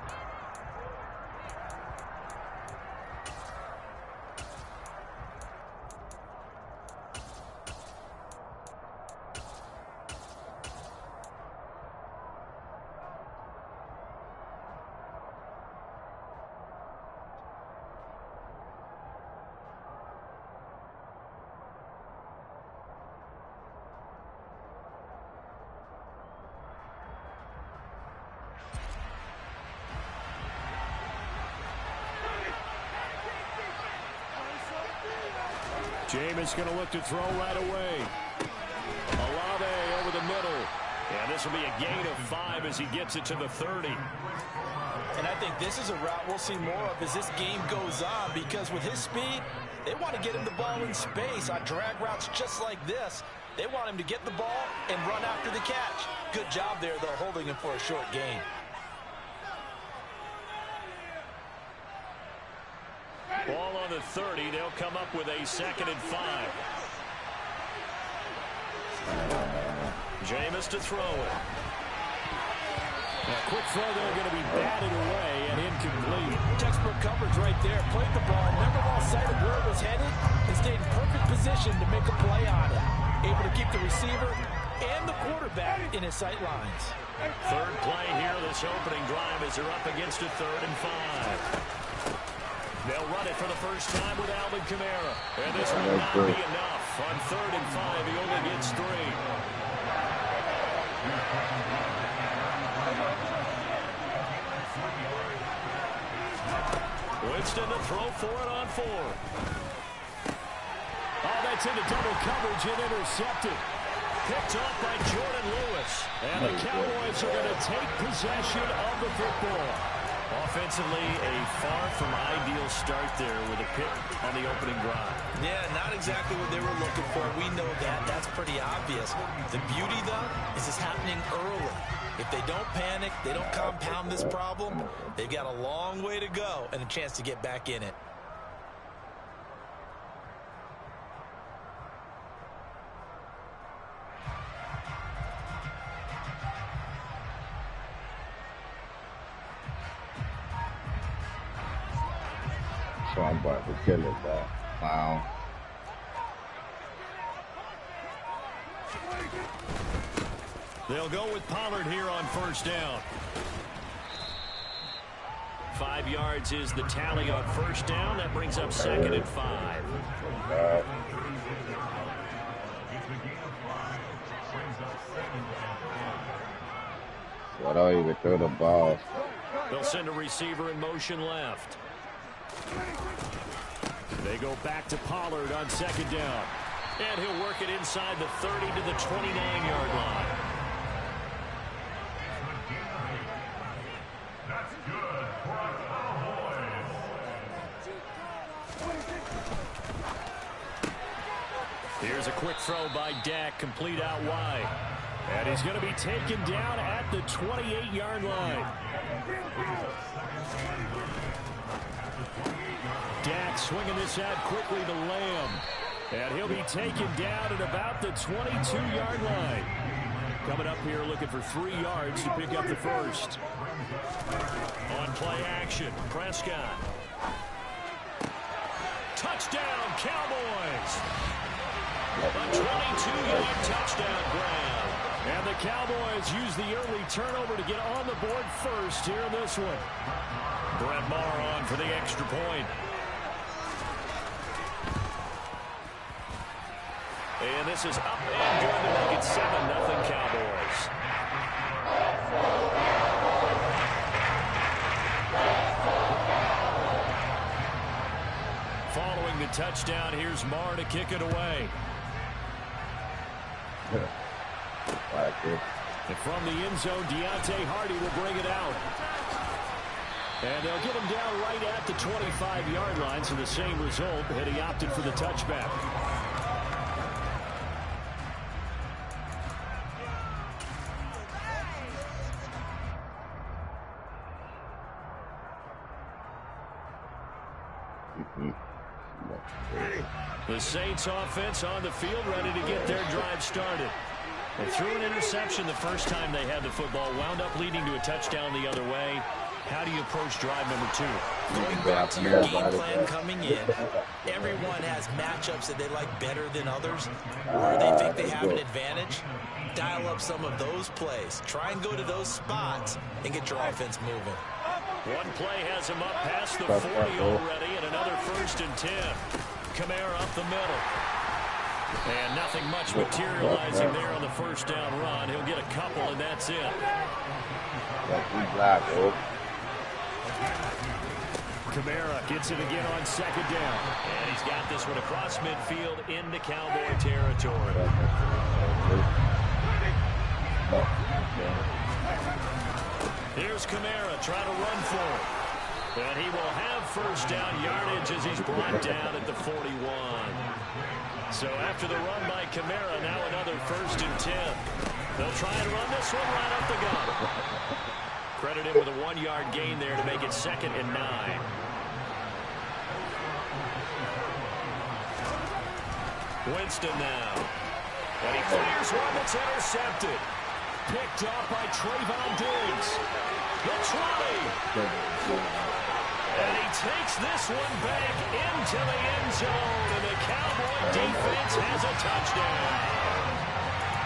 Jameis going to look to throw right away. Olave over the middle. And this will be a gain of 5 as he gets it to the 30. And I think this is a route we'll see more of as this game goes on, because with his speed, they want to get him the ball in space on drag routes just like this. They want him to get the ball and run after the catch. Good job there, though, holding him for a short gain. Ball on the 30. They'll come up with a 2nd and 5. Jameis to throw it. A quick throw there going to be batted away and incomplete. Textbook coverage right there. Played the ball, never lost sight of where it was headed, and stayed in perfect position to make a play on it. Able to keep the receiver and the quarterback in his sight lines. Third play here this opening drive as they're up against a 3rd and 5. They'll run it for the first time with Alvin Kamara. And this will not be enough. On 3rd and 5, he only gets 3. Winston to throw for it on 4. Oh, that's into double coverage and intercepted. Picked off by Jordan Lewis. And the Cowboys are going to take possession of the football. Offensively, a far from ideal start there with a pick on the opening drive. Yeah, not exactly what they were looking for. We know that. That's pretty obvious. The beauty, though, is it's happening early. If they don't panic, they don't compound this problem, they've got a long way to go and a chance to get back in it. So I'm about to kill it, though. Wow. They'll go with Pollard here on 1st down. 5 yards is the tally on 1st down. That brings up 2nd and 5. So I don't even throw the ball. They'll send a receiver in motion left. They go back to Pollard on 2nd down. And he'll work it inside the 30 to the 29-yard line. That's good for a Cowboys. Here's a quick throw by Dak, complete out wide. And he's going to be taken down at the 28-yard line. Dak swinging this out quickly to Lamb. And he'll be taken down at about the 22-yard line. Coming up here looking for 3 yards to pick up the first. On play action, Prescott. Touchdown, Cowboys. A 22-yard touchdown grab. And the Cowboys use the early turnover to get on the board first here in this one. Brett Maher on for the extra point. And this is up and good to make it 7-0 Cowboys. Following the touchdown, here's Maher to kick it away. And from the end zone, Deontay Hardy will bring it out. And they'll get him down right at the 25-yard line, so the same result, and he opted for the touchback. The Saints offense on the field, ready to get their drive started. They threw an interception the first time they had the football, wound up leading to a touchdown the other way. How do you approach drive number 2? Going back to your game plan coming in, everyone has matchups that they like better than others, or they think they have an advantage. Dial up some of those plays. Try and go to those spots and get your offense moving. One play has him up past the 40 already, and another 1st and 10. Kamara up the middle. And nothing much materializing there on the first down run. He'll get a couple, and that's it. Kamara gets it again on 2nd down. And he's got this one across midfield into Cowboy territory. Here's Kamara trying to run for it. And he will have first down yardage as he's brought down at the 41. So after the run by Kamara, now another 1st and 10. They'll try and run this one right up the gut. Credit him with a 1-yard gain there to make it 2nd and 9. Winston now. And he fires one that's intercepted. Picked off by Trayvon Diggs. The 20. And he takes this one back into the end zone. And the Cowboy defense has a touchdown.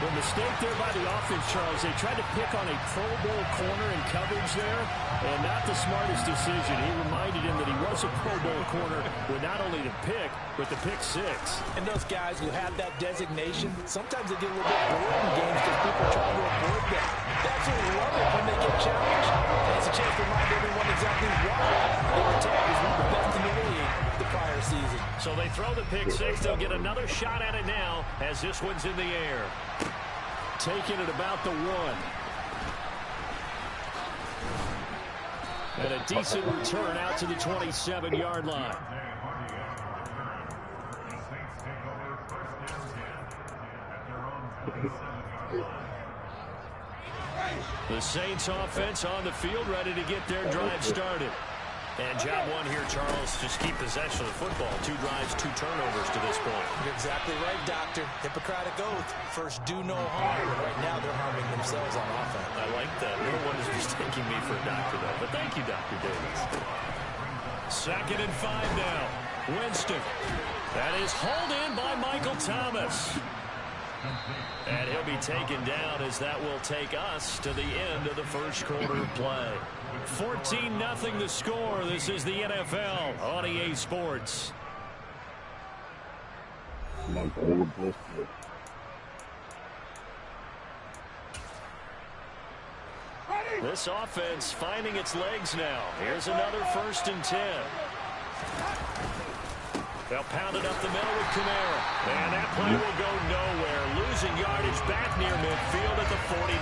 The mistake there by the offense, Charles, they tried to pick on a Pro Bowl corner in coverage there, and not the smartest decision. He reminded him that he was a Pro Bowl corner with not only the pick, but the pick 6. And those guys who have that designation, sometimes they get a little bit bored in games because people try to avoid them. That's what we love it when they get challenged. And it's a chance to remind everyone exactly why their attack is one of the best in the league the prior season. So they throw the pick 6. They'll get another shot at it now as this one's in the air. Taking it about the 1. And a decent return out to the 27-yard line. The Saints offense on the field, ready to get their drive started. And job 1 here, Charles, just keep possession of the football. 2 drives, 2 turnovers to this point. You're exactly right, Doctor. Hippocratic oath. First, do no harm. And right now, they're harming themselves on offense. I like that. No one is mistaking me for a doctor, though. But thank you, Dr. Davis. 2nd and 5 now. Winston. That is hauled in by Michael Thomas. And he'll be taken down as that will take us to the end of the first quarter of play. 14-0 the score. This is the NFL on EA Sports. This offense finding its legs now. Here's another 1st and 10. They'll pound it up the middle with Kamara. And that play will go nowhere. Losing yardage back near midfield at the 49.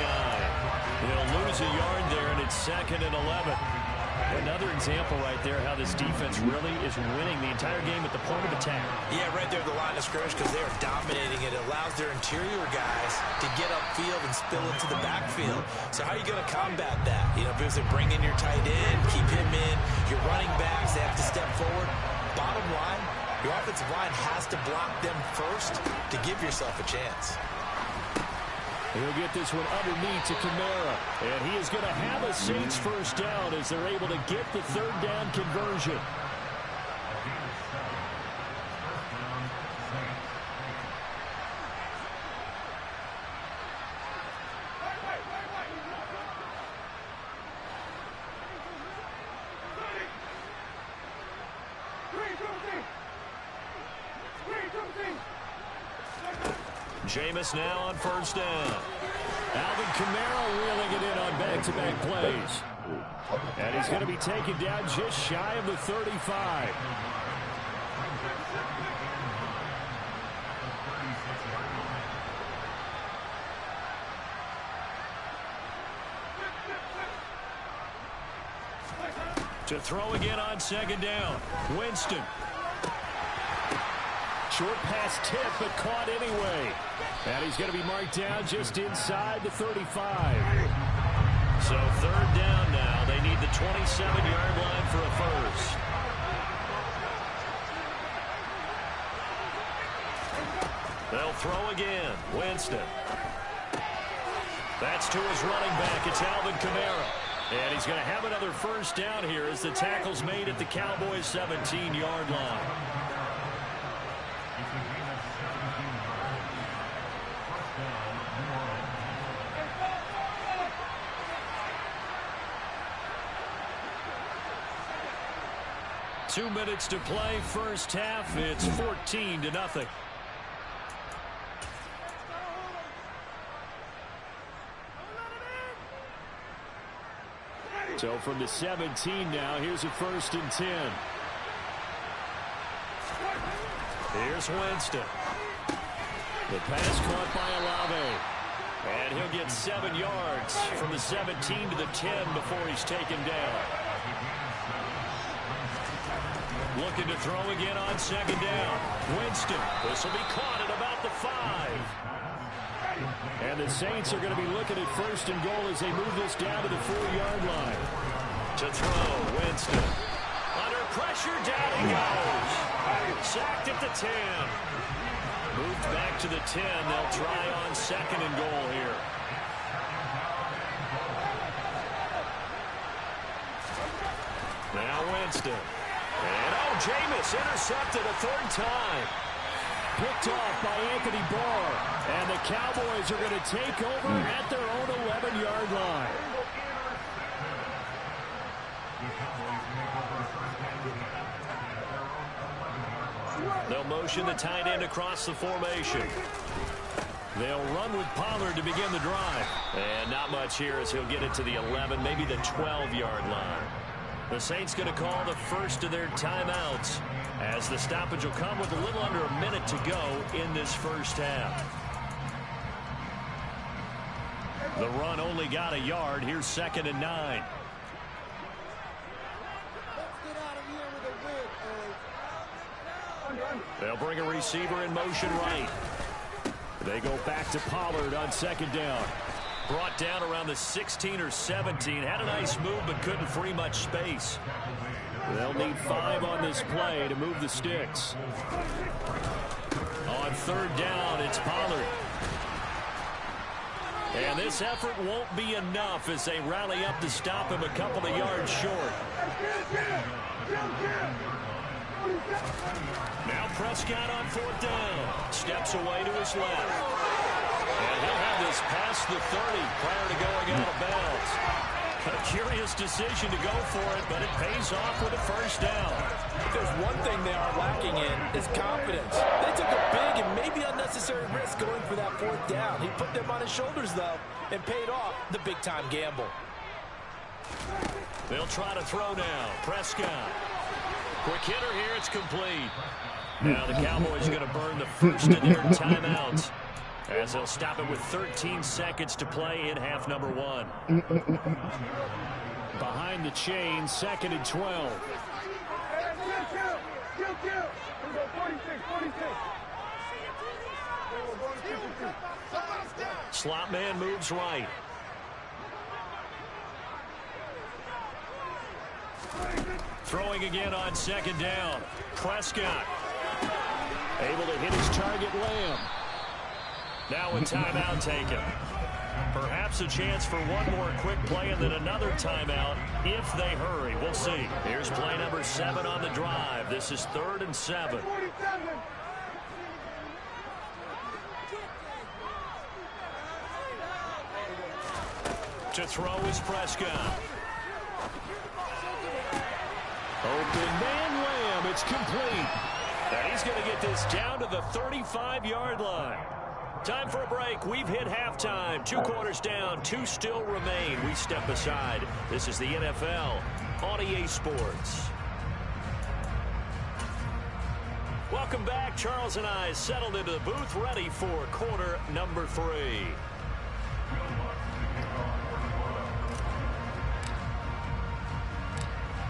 They'll lose a yard there, and it's 2nd and 11. Another example right there how this defense really is winning the entire game at the point of attack. Yeah, right there at the line of scrimmage because they are dominating it. It allows their interior guys to get upfield and spill into the backfield. So how are you going to combat that? You know, because they bring in your tight end, keep him in. Your running backs, they have to step forward. Bottom line, your offensive line has to block them first to give yourself a chance. He'll get this one underneath to Kamara. And he is going to have a Saints first down as they're able to get the 3rd down conversion. Jameis now on 1st down. Alvin Kamara reeling it in on back-to-back plays. And he's going to be taken down just shy of the 35. To throw again on 2nd down. Winston. Short pass tip, but caught anyway. And he's going to be marked down just inside the 35. So 3rd down now. They need the 27-yard line for a first. They'll throw again. Winston. That's to his running back. It's Alvin Kamara. And he's going to have another first down here as the tackle's made at the Cowboys' 17-yard line. 2 minutes to play, first half. It's 14-0. So from the 17 now, here's a 1st and 10. Here's Winston. The pass caught by Olave. And he'll get 7 yards from the 17 to the 10 before he's taken down. Looking to throw again on 2nd down. Winston. This will be caught at about the 5. And the Saints are going to be looking at 1st and goal as they move this down to the 4-yard line. To throw, Winston. Under pressure, down he goes. Sacked at the 10. Moved back to the 10. They'll try on 2nd and goal here. Now Winston. And Jameis intercepted a 3rd time. Picked off by Anthony Barr. And the Cowboys are going to take over at their own 11-yard line. They'll motion the tight end across the formation. They'll run with Pollard to begin the drive. And not much here as he'll get it to the 11, maybe the 12-yard line. The Saints going to call the first of their timeouts as the stoppage will come with a little under a minute to go in this first half. The run only got a yard. Here's 2nd and 9. They'll bring a receiver in motion right. They go back to Pollard on 2nd down. Brought down around the 16 or 17. Had a nice move, but couldn't free much space. They'll need 5 on this play to move the sticks. On 3rd down, it's Pollard. And this effort won't be enough as they rally up to stop him a couple of yards short. Now Prescott on 4th down. Steps away to his left. And he'll have this past the 30 prior to going out of bounds. A curious decision to go for it, but it pays off with a 1st down. If there's one thing they are lacking in, is confidence. They took a big and maybe unnecessary risk going for that 4th down. He put them on his shoulders, though, and paid off the big-time gamble. They'll try to throw now. Prescott. Quick hitter here. It's complete. Now the Cowboys are going to burn the first of their timeouts as they'll stop it with 13 seconds to play in half number 1. Behind the chain, 2nd and 12. Slot man moves right. Throwing again on 2nd down. Prescott able to hit his target, Lamb. Now a timeout taken. Perhaps a chance for one more quick play and then another timeout if they hurry. We'll see. Here's play number 7 on the drive. This is 3rd and 7. To throw is Prescott. Open man Lamb. It's complete. And he's going to get this down to the 35-yard line. Time for a break. We've hit halftime. 2 quarters down. 2 still remain. We step aside. This is the NFL on EA Sports. Welcome back. Charles and I settled into the booth ready for quarter number 3.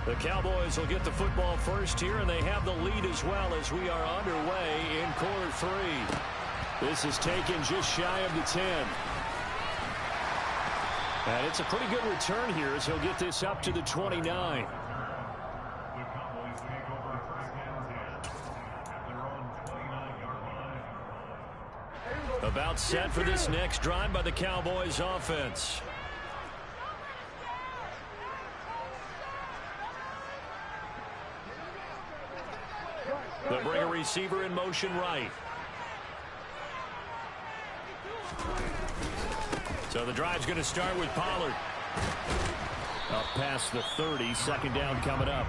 The Cowboys will get the football first here, and they have the lead as well as we are underway in quarter 3. This is taken just shy of the 10. And it's a pretty good return here as he'll get this up to the 29. Timeout set for this next drive by the Cowboys offense. They'll bring a receiver in motion right. So the drive's going to start with Pollard. Up past the 30, second down coming up.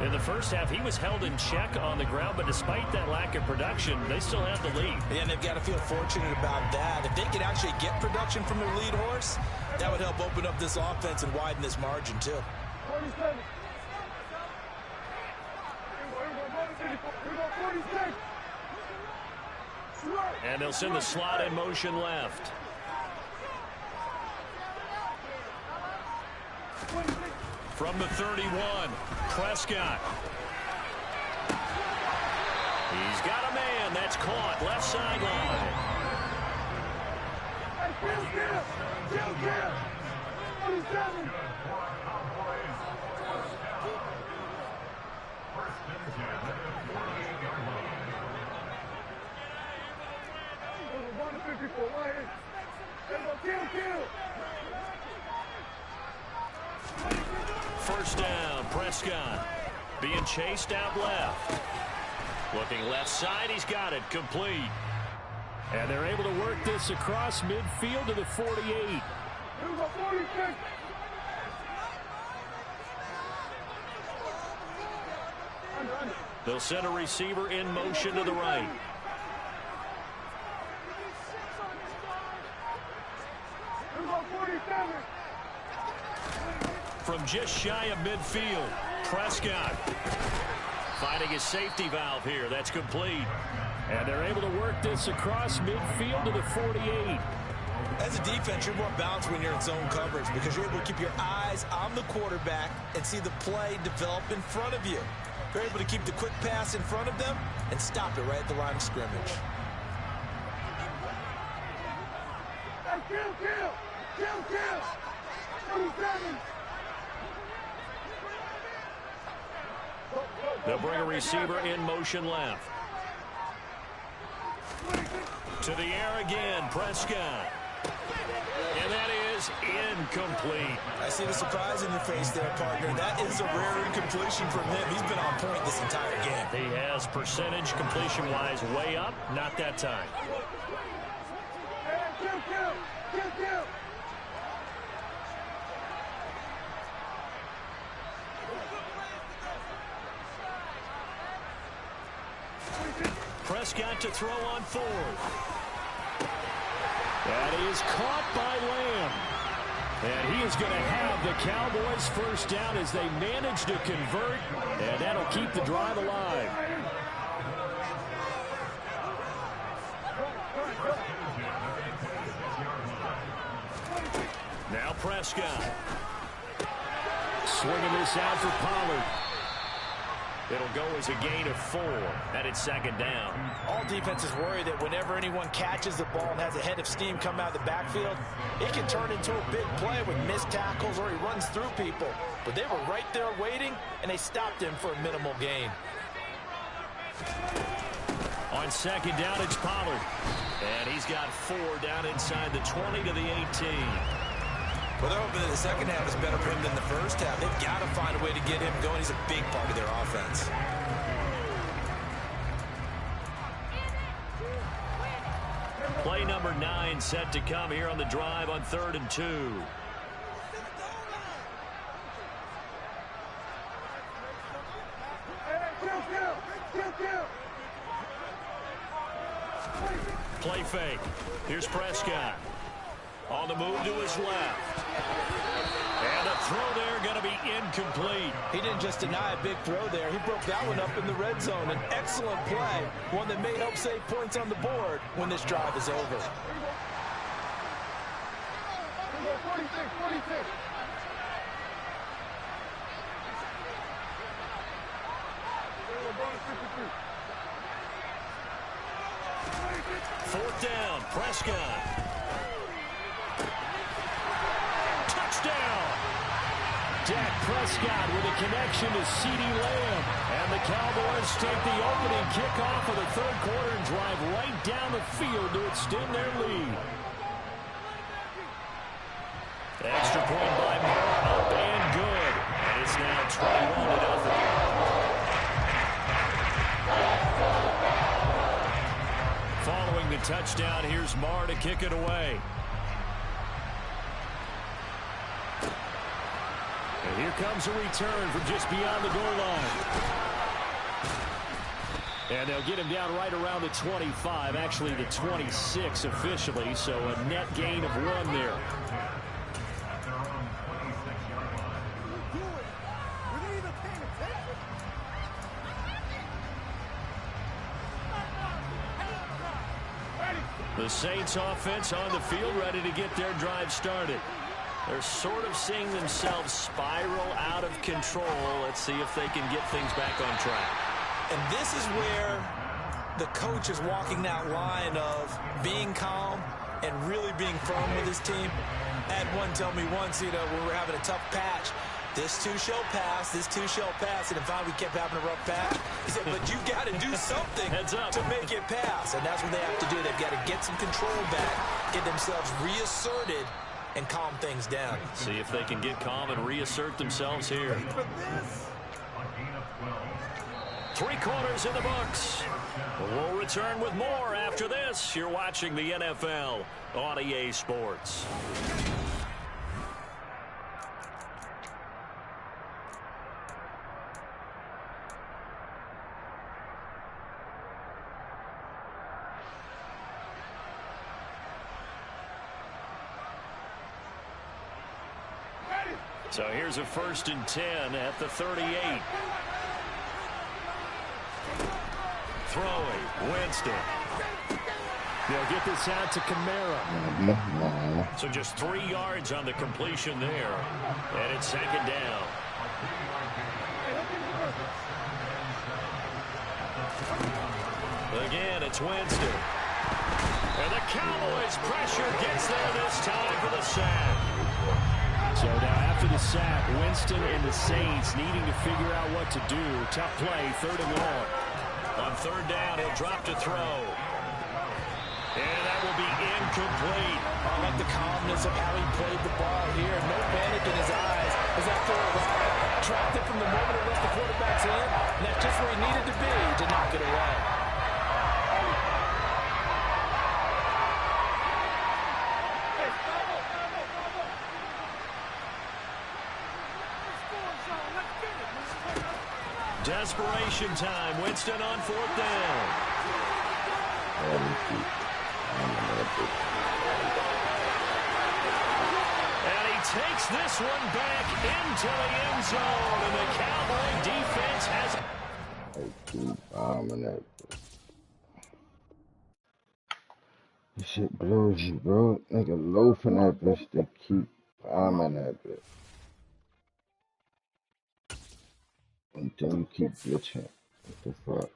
In the first half, he was held in check on the ground, but despite that lack of production, they still have the lead. Yeah, and they've got to feel fortunate about that. If they could actually get production from their lead horse, that would help open up this offense and widen this margin, too. And they'll send the slot in motion left. From the 31, Prescott. He's got a man. That's caught. Left sideline. First down, Prescott being chased out left. Looking left side, he's got it, complete. And they're able to work this across midfield to the 48. They'll send a receiver in motion to the right. From just shy of midfield, Prescott finding his safety valve here. That's complete. And they're able to work this across midfield to the 48. As a defense, you're more balanced when you're in zone coverage because you're able to keep your eyes on the quarterback and see the play develop in front of you. You're able to keep the quick pass in front of them and stop it right at the line of scrimmage. They'll bring a receiver in motion left. To the air again, Prescott. And that is incomplete. I see the surprise in your face there, partner. That is a rare incompletion from him. He's been on point this entire game. He has percentage completion-wise way up. Not that time. Prescott to throw on fourth. That is caught by Lamb. And he is going to have the Cowboys first down as they manage to convert, and that'll keep the drive alive. Now Prescott. Swinging this out for Pollard. It'll go as a gain of 4, and it's second down. All defenses worry that whenever anyone catches the ball and has a head of steam come out of the backfield, it can turn into a big play with missed tackles or he runs through people. But they were right there waiting, and they stopped him for a minimal gain. On second down, it's Pollard. And he's got 4 down inside the 20 to the 18. Well, they're hoping that the second half is better for him than the first half. They've got to find a way to get him going. He's a big part of their offense. Play number 9 set to come here on the drive on 3rd and 2. Play fake. Here's Prescott. On the move to his left. And the throw there going to be incomplete. He didn't just deny a big throw there. He broke that one up in the red zone. An excellent play. One that may help save points on the board when this drive is over. 46. Fourth down, Prescott. Touchdown! Dak Prescott with a connection to CeeDee Lamb. And the Cowboys take the opening kickoff of the third quarter and drive right down the field to extend their lead. Extra point by Moore, up and good. And it's now 21-0. Following the touchdown, here's Marr to kick it away. And here comes a return from just beyond the goal line. And they'll get him down right around the 25, actually the 26 officially, so a net gain of 1 there. At their own 26-yard line. The Saints offense on the field, ready to get their drive started. They're sort of seeing themselves spiral out of control. Let's see if they can get things back on track. And this is where the coach is walking that line of being calm and really being firm with his team. I had one tell me once, when we're having a tough patch, this too shall pass, this too shall pass. And if we kept having a rough patch, he said, but you got to do something to make it pass. And that's what they have to do. They've got to get some control back, get themselves reasserted, and calm things down. See if they can get calm and reassert themselves here. 3 quarters in the books. We'll return with more after this. You're watching the NFL on EA Sports. So here's a 1st and 10 at the 38. Throwing, Winston. They'll get this out to Kamara. So just 3 yards on the completion there. And it's 2nd down. Again, it's Winston. And the Cowboys' pressure gets there this time for the sack. So now after the sack, Winston and the Saints needing to figure out what to do. Tough play, 3rd and long. On 3rd down, he'll drop to throw. And that will be incomplete. I like the calmness of how he played the ball here. No panic in his eyes as that throw was trapped it from the moment it left the quarterback's hand. And that's just where he needed to be to knock it away. Desperation time. Winston on 4th down. And he takes this one back into the end zone. And the Cowboy defense has... They keep bombing that bitch. This shit blows you, bro. Nigga loafing that bitch. They keep bombing that bitch. And then you keep glitching. What the fuck?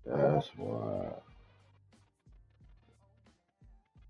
That's why.